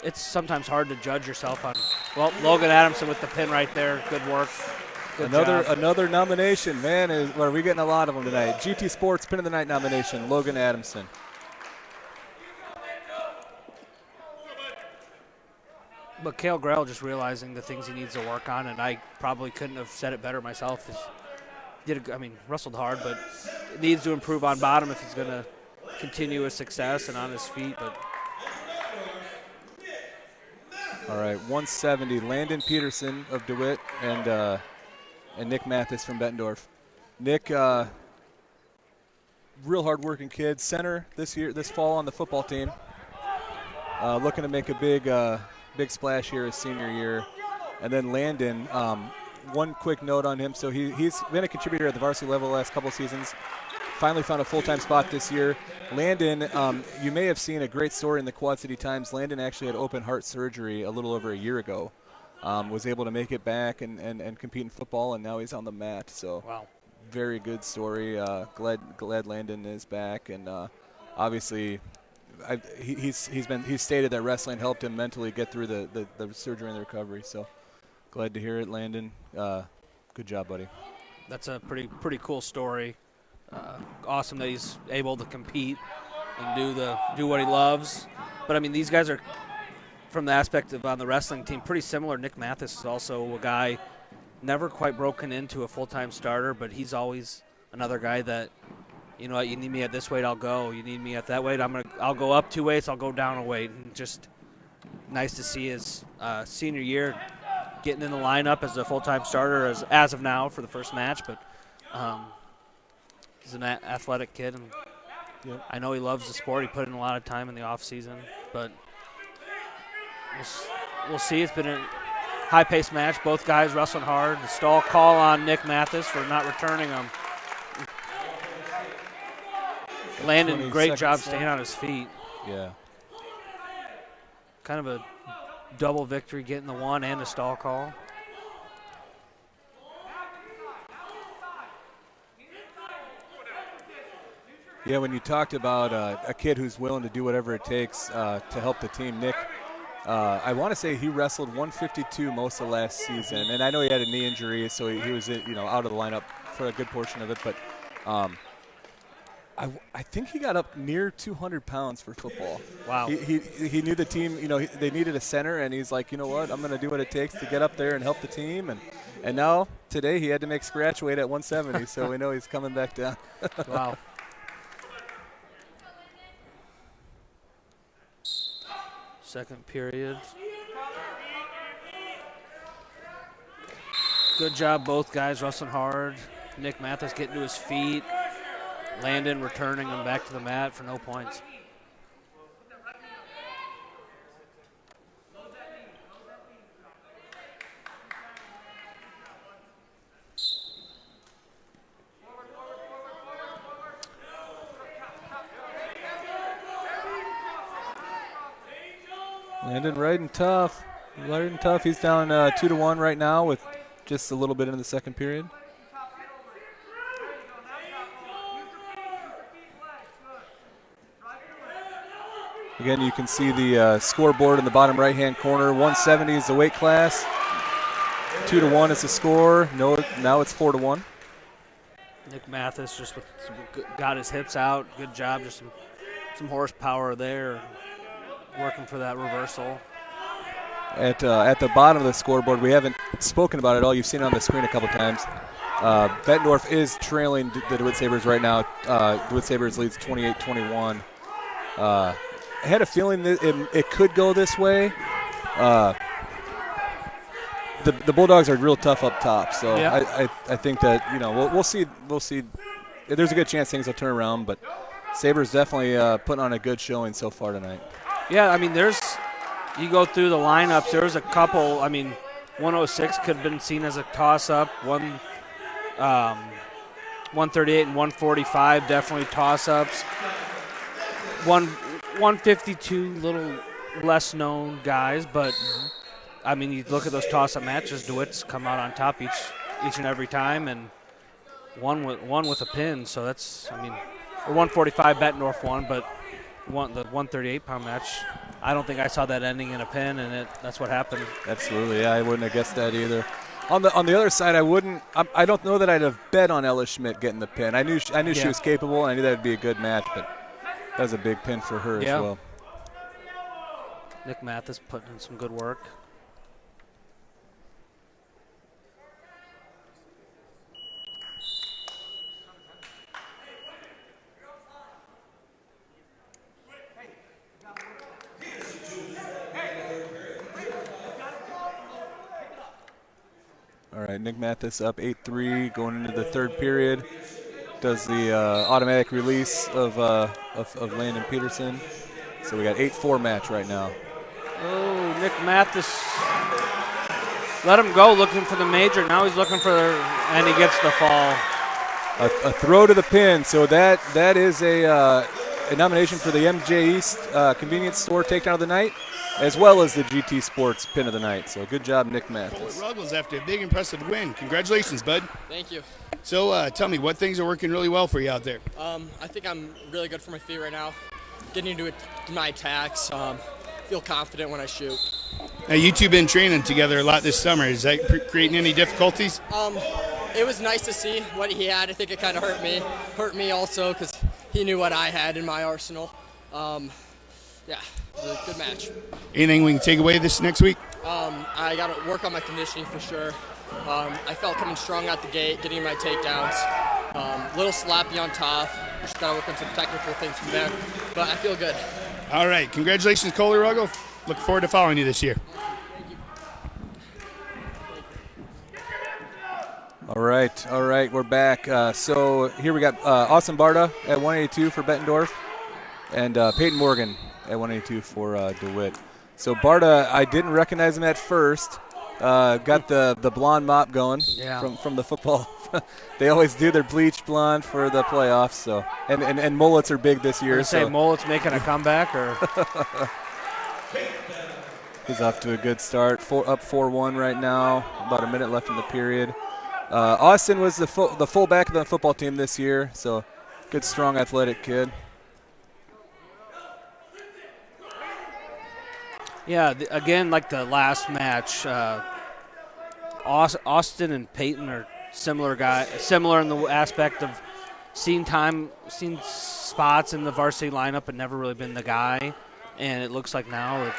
It's sometimes hard to judge yourself on. Well, Logan Adamson with the pin right there. Good work. Good job. Another nomination, man. Are we getting a lot of them tonight? GT Sports Pin of the Night nomination, Logan Adamson. But Kale Grell just realizing the things he needs to work on, and I probably couldn't have said it better myself. Wrestled hard, but needs to improve on bottom if he's going to continue his success and on his feet. But all right, 170, Landon Peterson of DeWitt and Nick Mathis from Bettendorf. Nick, real hard-working kid, center this fall on the football team. Looking to make a big splash here his senior year. And then Landon, one quick note on him. So he's been a contributor at the varsity level the last couple seasons. Finally found a full-time spot this year. Landon, you may have seen a great story in the Quad City Times. Landon actually had open heart surgery a little over a year ago. Was able to make it back and compete in football, and now he's on the mat. So, wow, very good story. Glad Landon is back, and obviously, he's stated that wrestling helped him mentally get through the surgery and the recovery. So, glad to hear it, Landon. Good job, buddy. That's a pretty cool story. Awesome that he's able to compete and do what he loves. But I mean, these guys are from the aspect of on the wrestling team, pretty similar. Nick Mathis is also a guy never quite broken into a full-time starter, but he's always another guy that, you know, you need me at this weight, I'll go. You need me at that weight, I'll go up 2 weights, I'll go down a weight. And just nice to see his senior year getting in the lineup as a full-time starter as of now for the first match. But he's an athletic kid, and I know he loves the sport. He put in a lot of time in the off season, but we'll see. It's been a high-paced match. Both guys wrestling hard. The stall call on Nick Mathis for not returning him. Landon, great job staying on his feet. Yeah. Kind of a double victory, getting the one and the stall call. Yeah, when you talked about a kid who's willing to do whatever it takes to help the team, Nick, I want to say he wrestled 152 most of last season, and I know he had a knee injury, so he was out of the lineup for a good portion of it. But I think he got up near 200 pounds for football. Wow. He knew the team. They needed a center, and he's like, you know what? I'm going to do what it takes to get up there and help the team. And now today he had to make scratch weight at 170, so we know he's coming back down. Wow. Second period. Good job, both guys wrestling hard. Nick Mathis getting to his feet. Landon returning him back to the mat for no points. Landon riding tough. He's down 2-1 right now with just a little bit in the second period. Again, you can see the scoreboard in the bottom right-hand corner. 170 is the weight class. 2-1 is the score. No, now it's 4-1. Nick Mathis just got his hips out. Good job. Just some horsepower there. Working for that reversal. At the bottom of the scoreboard, we haven't spoken about it all. You've seen it on the screen a couple times. Bettendorf is trailing the DeWitt Sabers right now. DeWitt Sabers leads 28-21. I had a feeling that it could go this way. The Bulldogs are real tough up top, so yeah. I think that we'll see. There's a good chance things will turn around, but Sabers definitely putting on a good showing so far tonight. Yeah, I mean, you go through the lineups, there's a couple. I mean, 106 could have been seen as a toss-up. 138 and 145 definitely toss-ups. 152 little less known guys, but I mean, you look at those toss-up matches. DeWitt's come out on top each and every time, and one with a pin. So that's, I mean, or 145 Bettendorf won, but the 138-pound match, I don't think I saw that ending in a pin, and that's what happened. Absolutely, yeah, I wouldn't have guessed that either. On the other side, I don't know that I'd have bet on Ella Schmidt getting the pin. I knew she was capable, and I knew that would be a good match, but that was a big pin for her as well. Nick Mathis putting in some good work. All right, Nick Mathis up 8-3 going into the third period. Does the automatic release of Landon Peterson. So we got 8-4 match right now. Oh, Nick Mathis let him go looking for the major. Now he's looking and he gets the fall. A throw to the pin. So that is a nomination for the MJ East convenience store takedown of the night, as well as the GT Sports pin of the night. So good job, Nick Mathis. Ruggles after a big, impressive win. Congratulations, bud. Thank you. So tell me, what things are working really well for you out there? I think I'm really good for my feet right now. Getting into my attacks. Feel confident when I shoot. Now, you two been training together a lot this summer. Is that creating any difficulties? It was nice to see what he had. I think it kind of hurt me also because he knew what I had in my arsenal. Yeah, it was a good match. Anything we can take away this next week? I got to work on my conditioning for sure. I felt coming strong out the gate, getting my takedowns. Little sloppy on top. Just got to work on some technical things from there. But I feel good. All right. Congratulations, Kohler Ruggle. Look forward to following you this year. All right, we're back. So here we got Austin Barda at 182 for Bettendorf, and Peyton Morgan at 182 for DeWitt. So Barda, I didn't recognize him at first. Got the blonde mop going from the football. They always do their bleach blonde for the playoffs. So and mullets are big this year. Say mullets making a comeback, or he's off to a good start. Up 4-1 right now. About a minute left in the period. Austin was the fullback of the football team this year, so good, strong, athletic kid. yeah. Again, like the last match, Austin and Peyton are similar in the aspect of seen spots in the varsity lineup, but never really been the guy. And it looks like now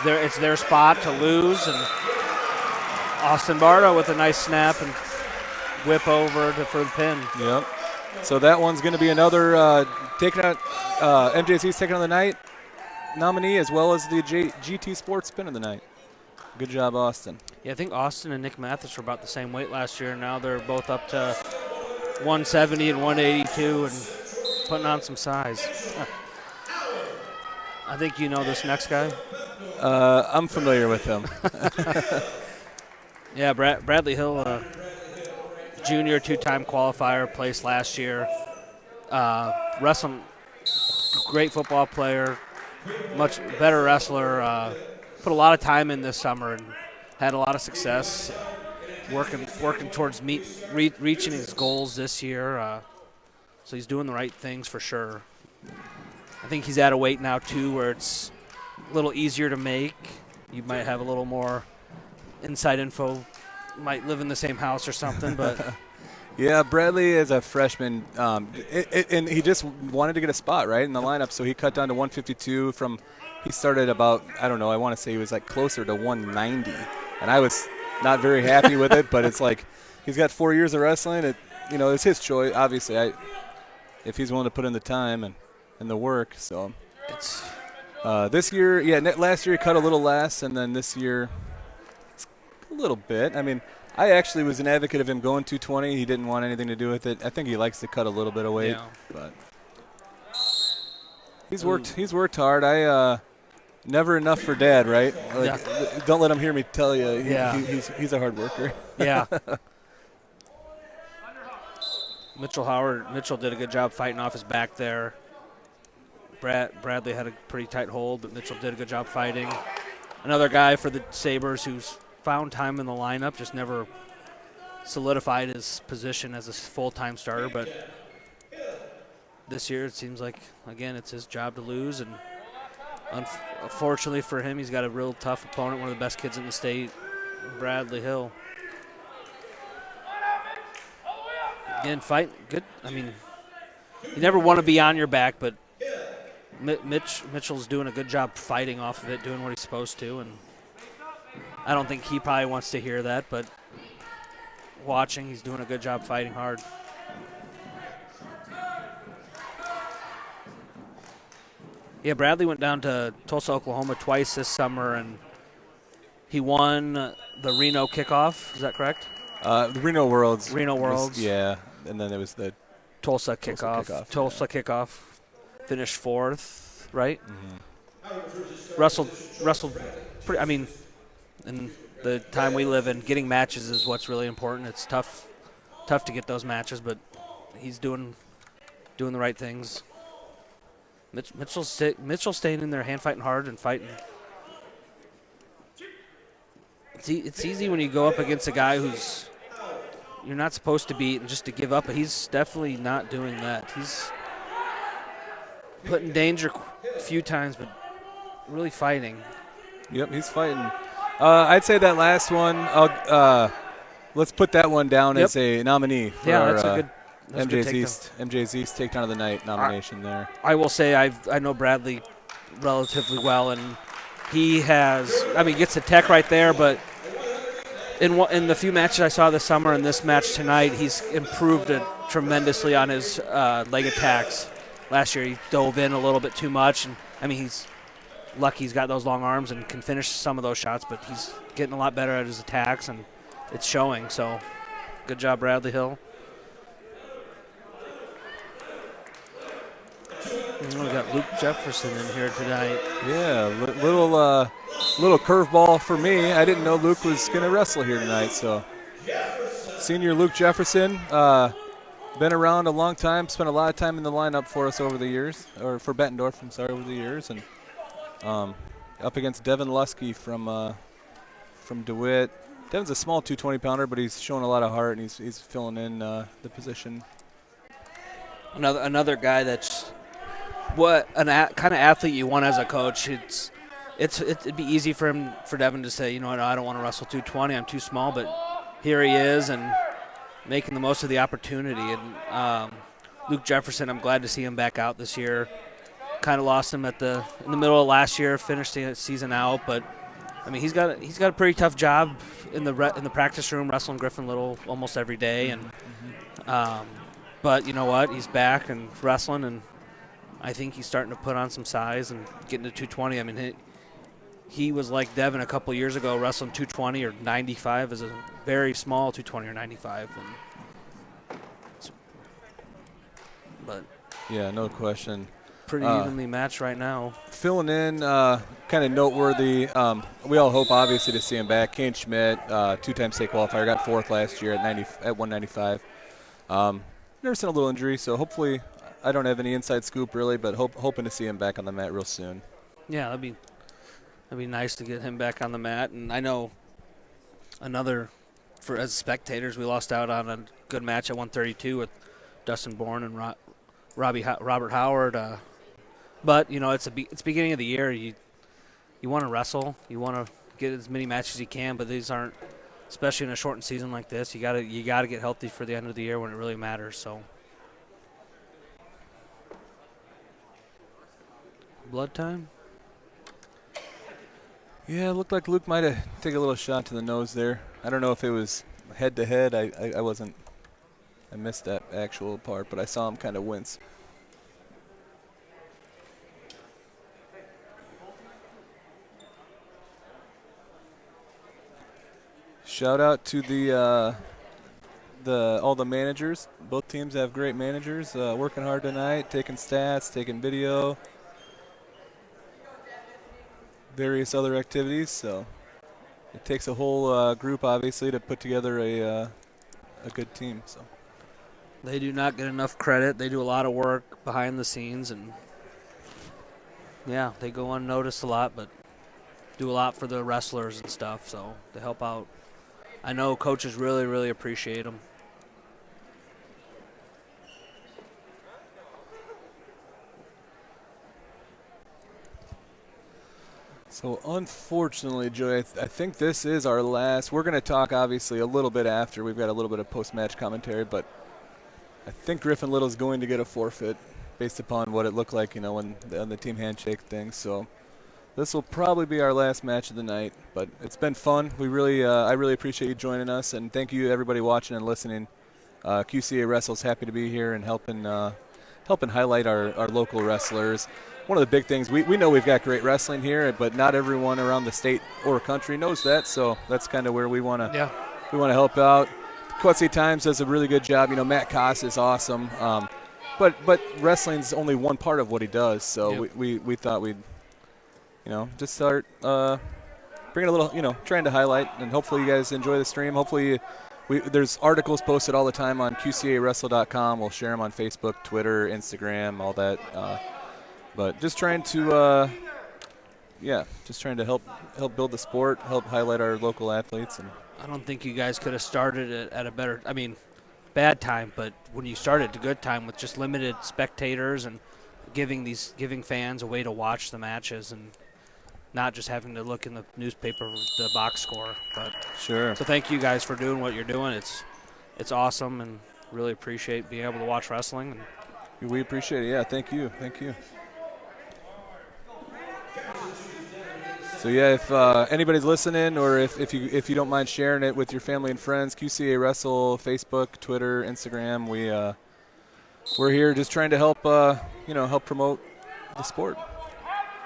it's their spot to lose, and Austin Barda with a nice snap and whip over for the pin. Yep. So that one's going to be another taking out MJC's taking on the night nominee, as well as the GT Sports Spin of the Night. Good job, Austin. Yeah, I think Austin and Nick Mathis were about the same weight last year. Now they're both up to 170 and 182 and putting on some size. I think you know this next guy. I'm familiar with him. Yeah, Bradley Hill, junior, two-time qualifier, placed last year. Wrestling, great football player, much better wrestler. Put a lot of time in this summer and had a lot of success working towards reaching his goals this year. So he's doing the right things for sure. I think he's at a weight now, too, where it's a little easier to make. You might have a little more inside info, might live in the same house or something, but yeah, Bradley is a freshman, and he just wanted to get a spot right in the lineup, so he cut down to 152 from. He started about, I don't know, I want to say he was like closer to 190, and I was not very happy with it, but it's like he's got 4 years of wrestling. It's his choice, obviously. If he's willing to put in the time and the work, so it's this year, last year he cut a little less, and then this year a little bit. I mean, I actually was an advocate of him going 220. He didn't want anything to do with it. I think he likes to cut a little bit of weight, but he's worked hard. Never enough for Dad, right? Don't let him hear me tell you. He's a hard worker. Yeah. Mitchell did a good job fighting off his back there. Bradley had a pretty tight hold, but Mitchell did a good job fighting. Another guy for the Sabers who's found time in the lineup, just never solidified his position as a full-time starter. But this year it seems like, again, it's his job to lose. And unfortunately for him, he's got a real tough opponent, one of the best kids in the state, Bradley Hill. Again, fight good. I mean, you never want to be on your back, but Mitchell's doing a good job fighting off of it, doing what he's supposed to, and I don't think he probably wants to hear that, but watching, he's doing a good job fighting hard. Yeah, Bradley went down to Tulsa, Oklahoma twice this summer, and he won the Reno kickoff. Is that correct? The Reno Worlds. And then there was the Tulsa kickoff. Tulsa kickoff. Finished fourth, right? Mm-hmm. Wrestled pretty. I mean, in the time we live in, getting matches is what's really important. It's tough to get those matches, but he's doing the right things. Mitchell's staying in there, hand fighting hard and fighting. It's easy when you go up against a guy who's you're not supposed to beat and just to give up, but he's definitely not doing that. He's put in danger a few times, but really fighting. Yep, he's fighting. I'd say that last one, let's put that one down as a nominee for that's our a good MJ's East Takedown of the Night nomination there. I will say I know Bradley relatively well, and he has. I mean, he gets the tech right there, but in the few matches I saw this summer and this match tonight, he's improved it tremendously on his leg attacks. Last year he dove in a little bit too much, and I mean he's lucky he's got those long arms and can finish some of those shots, but he's getting a lot better at his attacks, and it's showing. So good job, Bradley Hill. And we got Luke Jefferson in here tonight. Yeah, little curveball for me. I didn't know Luke was going to wrestle here tonight. So, senior Luke Jefferson, been around a long time, spent a lot of time in the lineup for us over the years, or for Bettendorf, I'm sorry, over the years, and up against Devin Lusky from DeWitt. Devin's a small 220-pounder, but he's showing a lot of heart, and he's filling in the position. Another guy that's what kind of athlete you want as a coach. It'd be easy for Devin to say, you know what, I don't want to wrestle 220, I'm too small, but here he is and making the most of the opportunity. And Luke Jefferson, I'm glad to see him back out this year. Kind of lost him in the middle of last year, finished the season out, but I mean he's got a pretty tough job in the practice room, wrestling Griffin Little almost every day, and but you know what, he's back and wrestling, and I think he's starting to put on some size and getting to 220. I mean, he was like Devin a couple years ago, wrestling 220 or 95 as a very small 220 or 95. But yeah, no question. Pretty evenly matched right now. Filling in, kind of noteworthy. We all hope, obviously, to see him back. Kane Schmidt, two-time state qualifier, got fourth last year at 195. Never seen a little injury, so hopefully, I don't have any inside scoop really, but hoping to see him back on the mat real soon. Yeah, that'd be nice to get him back on the mat. And I know as spectators, we lost out on a good match at 132 with Dustin Bourne and Robert Howard. But you know, it's beginning of the year. You want to wrestle, you want to get as many matches as you can, but these aren't, especially in a shortened season like this. You gotta get healthy for the end of the year when it really matters. So. Blood time? Yeah, it looked like Luke might have taken a little shot to the nose there. I don't know if it was head-to-head. I missed that actual part, but I saw him kind of wince. Shout out to all the managers. Both teams have great managers, working hard tonight, taking stats, taking video, various other activities. So it takes a whole group, obviously, to put together a good team. So they do not get enough credit. They do a lot of work behind the scenes, and yeah, they go unnoticed a lot, but do a lot for the wrestlers and stuff. So they help out. I know coaches really, really appreciate them. So unfortunately, Joey, I think this is our last. We're going to talk, obviously, a little bit after. We've got a little bit of post-match commentary, but I think Griffin Little's going to get a forfeit based upon what it looked like, you know, on the team handshake thing. So this will probably be our last match of the night, but it's been fun. I really appreciate you joining us, and thank you everybody watching and listening. QCA Wrestle's happy to be here and helping highlight our local wrestlers. One of the big things, we know we've got great wrestling here, but not everyone around the state or country knows that, so that's kind of where we want to help out. Quad State Times does a really good job. You know, Matt Koss is awesome, but wrestling's only one part of what he does, so we thought we'd, you know, just start bringing a little, you know, trying to highlight, and hopefully you guys enjoy the stream. Hopefully there's articles posted all the time on QCAWrestle.com. We'll share them on Facebook, Twitter, Instagram, all that. But just trying to, help build the sport, help highlight our local athletes. And I don't think you guys could have started it at a better, bad time, but when you started at a good time with just limited spectators and giving fans a way to watch the matches and not just having to look in the newspaper for the box score. But sure. So thank you guys for doing what you're doing. It's awesome, and really appreciate being able to watch wrestling. And we appreciate it. Yeah, thank you. So yeah, if anybody's listening, or if you don't mind sharing it with your family and friends, QCA Wrestle, Facebook, Twitter, Instagram, we're here just trying to help help promote the sport.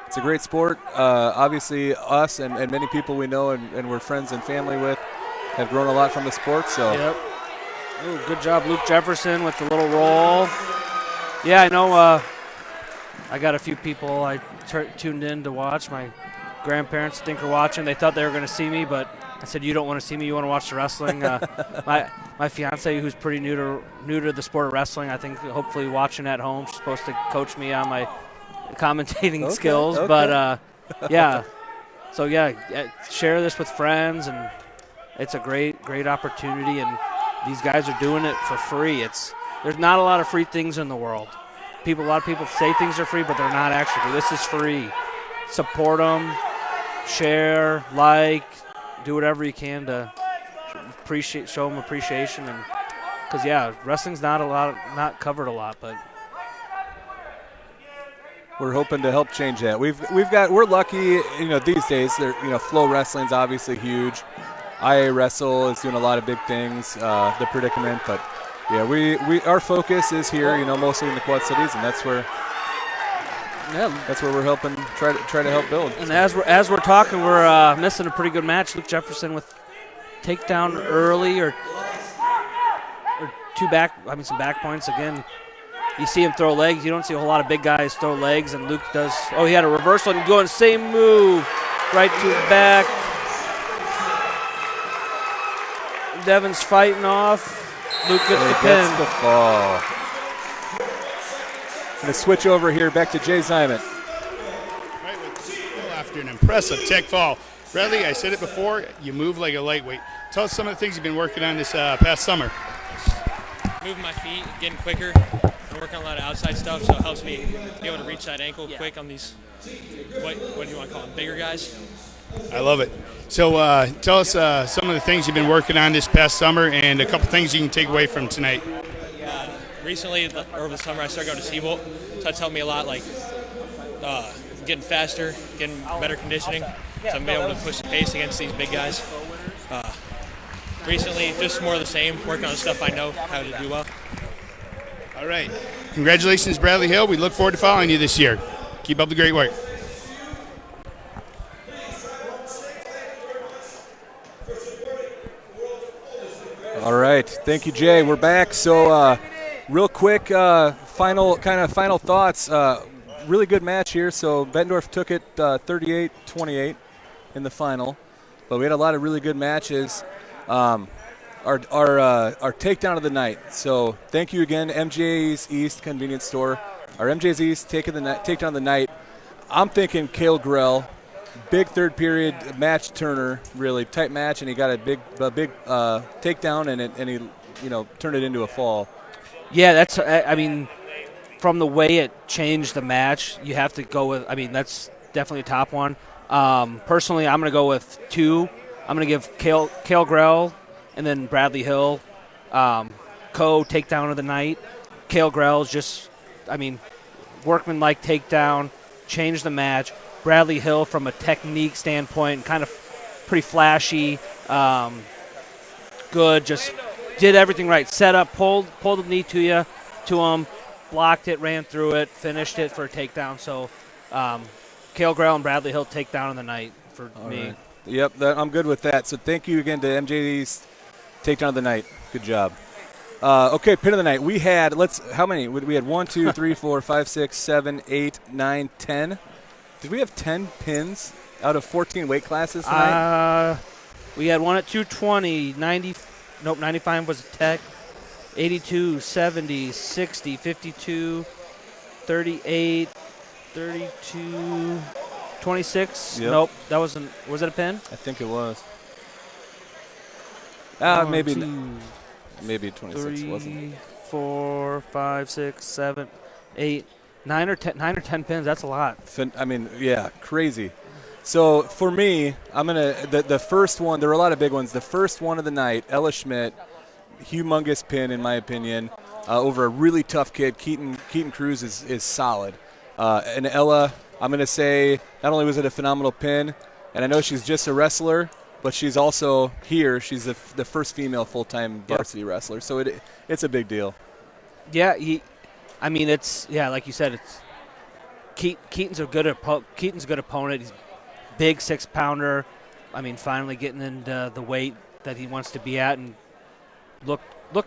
It's a great sport. Obviously, us and many people we know and we're friends and family with have grown a lot from the sport. So. Yep. Ooh, good job, Luke Jefferson, with the little roll. Yeah, I know. I got a few people I tuned in to watch. My grandparents, I think, are watching. They thought they were going to see me, but I said, "You don't want to see me. You want to watch the wrestling." My fiance, who's pretty new to the sport of wrestling, I think, hopefully watching at home. She's supposed to coach me on my commentating skills, okay. but yeah. So yeah, share this with friends, and it's a great opportunity. And these guys are doing it for free. There's not a lot of free things in the world. A lot of people say things are free, but they're not actually free. This is free. Support them, share, like, do whatever you can to show them appreciation, and because wrestling's not covered a lot, but we're hoping to help change that. We're lucky, these days. Flow Wrestling's obviously huge. IA Wrestle is doing a lot of big things. The Predicament, but yeah, our focus is here, mostly in the Quad Cities, and that's where we're helping try to help build. And as we're talking, we're missing a pretty good match. Luke Jefferson with takedown early or some back points again. You see him throw legs. You don't see a whole lot of big guys throw legs, and Luke does. Oh, he had a reversal and going same move right to his back. Devin's fighting off. Luke gets the pin. Gets the fall. Going to switch over here back to Jay Simon. Right, after an impressive tech fall. Bradley, I said it before, you move like a lightweight. Tell us some of the things you've been working on this past summer. Moving my feet, getting quicker. I'm working on a lot of outside stuff, so it helps me be able to reach that ankle quick on these, what do you want to call them, bigger guys? I love it. So tell us some of the things you've been working on this past summer and a couple things you can take away from tonight. Recently, over the summer, I started going to Seabolt, so that's helped me a lot, like getting faster, getting better conditioning, so I'm able to push the pace against these big guys. Recently, just more of the same, working on the stuff I know how to do well. All right. Congratulations, Bradley Hill. We look forward to following you this year. Keep up the great work. All right. Thank you, Jay. We're back. So real quick, final thoughts. Really good match here. So Bettendorf took it 38-28 in the final. But we had a lot of really good matches. Our takedown of the night. So thank you again, MJ's East Convenience Store. Our MJ's East takedown of the night. I'm thinking Kale Grell, big third period match turner, really tight match, and he got a big takedown and he turned it into a fall. Yeah, that's from the way it changed the match, you have to go with. That's definitely a top one. Personally, I'm going to go with two. I'm going to give Kale Grell and then Bradley Hill takedown of the night. Kale Grell's just, workman-like takedown, changed the match. Bradley Hill from a technique standpoint, kind of pretty flashy, good, just did everything right. Set up, pulled the knee to him, blocked it, ran through it, finished it for a takedown. So Kale Grell and Bradley Hill takedown of the night for me. Right. Yep, I'm good with that. So thank you again to MJ's takedown of the night. Good job. Okay, pin of the night. We had, how many? We had 1, 2, 3, 4, 5, 6, 7, 8, 9, 10. Did we have 10 pins out of 14 weight classes tonight? We had one at 220, 95 was a tech, 82, 70, 60, 52, 38, 32, 26. Yep. Nope, that wasn't. Was it a pin? I think it was. Maybe 26 3, wasn't. 4, 5, 6, 7, 8, 9 or 10 pins. That's a lot. Crazy. So for me, I'm gonna the first one. There were a lot of big ones. The first one of the night, Ella Schmidt, humongous pin in my opinion, over a really tough kid. Keaton Cruz is solid, and Ella, I'm gonna say not only was it a phenomenal pin, And I know she's just a wrestler, but she's also here. She's the first female full-time varsity wrestler, so it's a big deal. Yeah, it's like you said, it's Keaton's a good opponent. He's big 6-pounder. I mean, finally getting into the weight that he wants to be at and look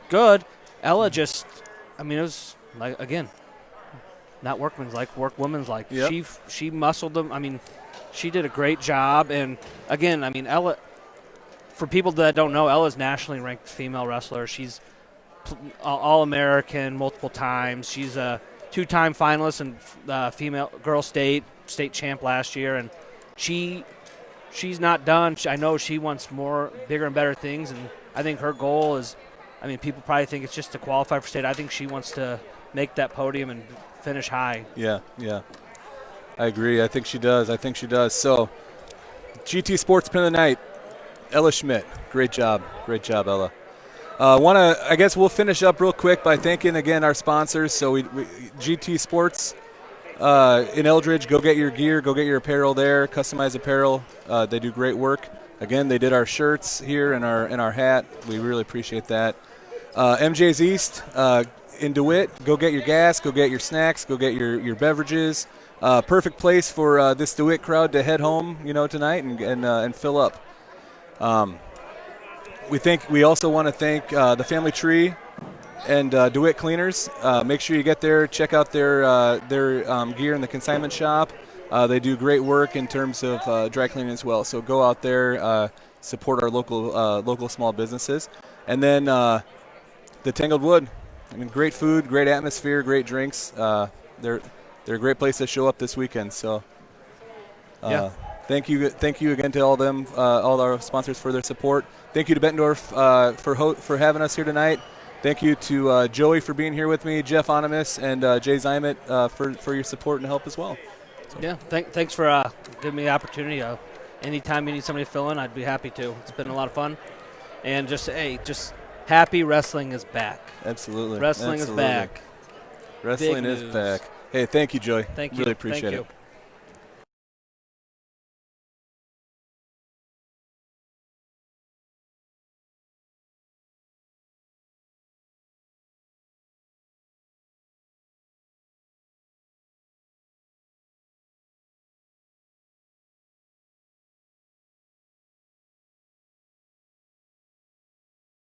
good. Ella just, it was like, again, not workman's like, woman's like. Yep. She muscled them. I mean, she did a great job. And again, Ella, for people that don't know, Ella's nationally ranked female wrestler. She's All-American multiple times. She's a 2-time finalist in female girl state champ last year, and she's not done. I know she wants more, bigger and better things, and I think her goal is, people probably think it's just to qualify for state. I think she wants to make that podium and finish high. Yeah. I agree. I think she does. So, GT Sports Pin of the Night, Ella Schmidt. Great job, Ella. I guess we'll finish up real quick by thanking again our sponsors. So we GT Sports in Eldridge, go get your gear, go get your apparel there, customized apparel. They do great work. Again, they did our shirts here and our hat. We really appreciate that. MJ's East in DeWitt, go get your gas, go get your snacks, go get your beverages. Perfect place for this DeWitt crowd to head home, tonight and fill up. We also want to thank the Family Tree and DeWitt Cleaners. Make sure you get there, check out their gear in the consignment shop. They do great work in terms of dry cleaning as well. So go out there, support our local small businesses, and then the Tangled Wood. Great food, great atmosphere, great drinks. They're a great place to show up this weekend. So. Thank you again to all our sponsors for their support. Thank you to Bettendorf for having us here tonight. Thank you to Joey for being here with me, Jeff Onimus, and Jay Zymet for your support and help as well. So. Yeah, thanks for giving me the opportunity. Anytime you need somebody to fill in, I'd be happy to. It's been a lot of fun, and just happy wrestling is back. Absolutely, wrestling is back. Wrestling is back. Hey, thank you, Joey. Thank you. Really appreciate Thank it. you.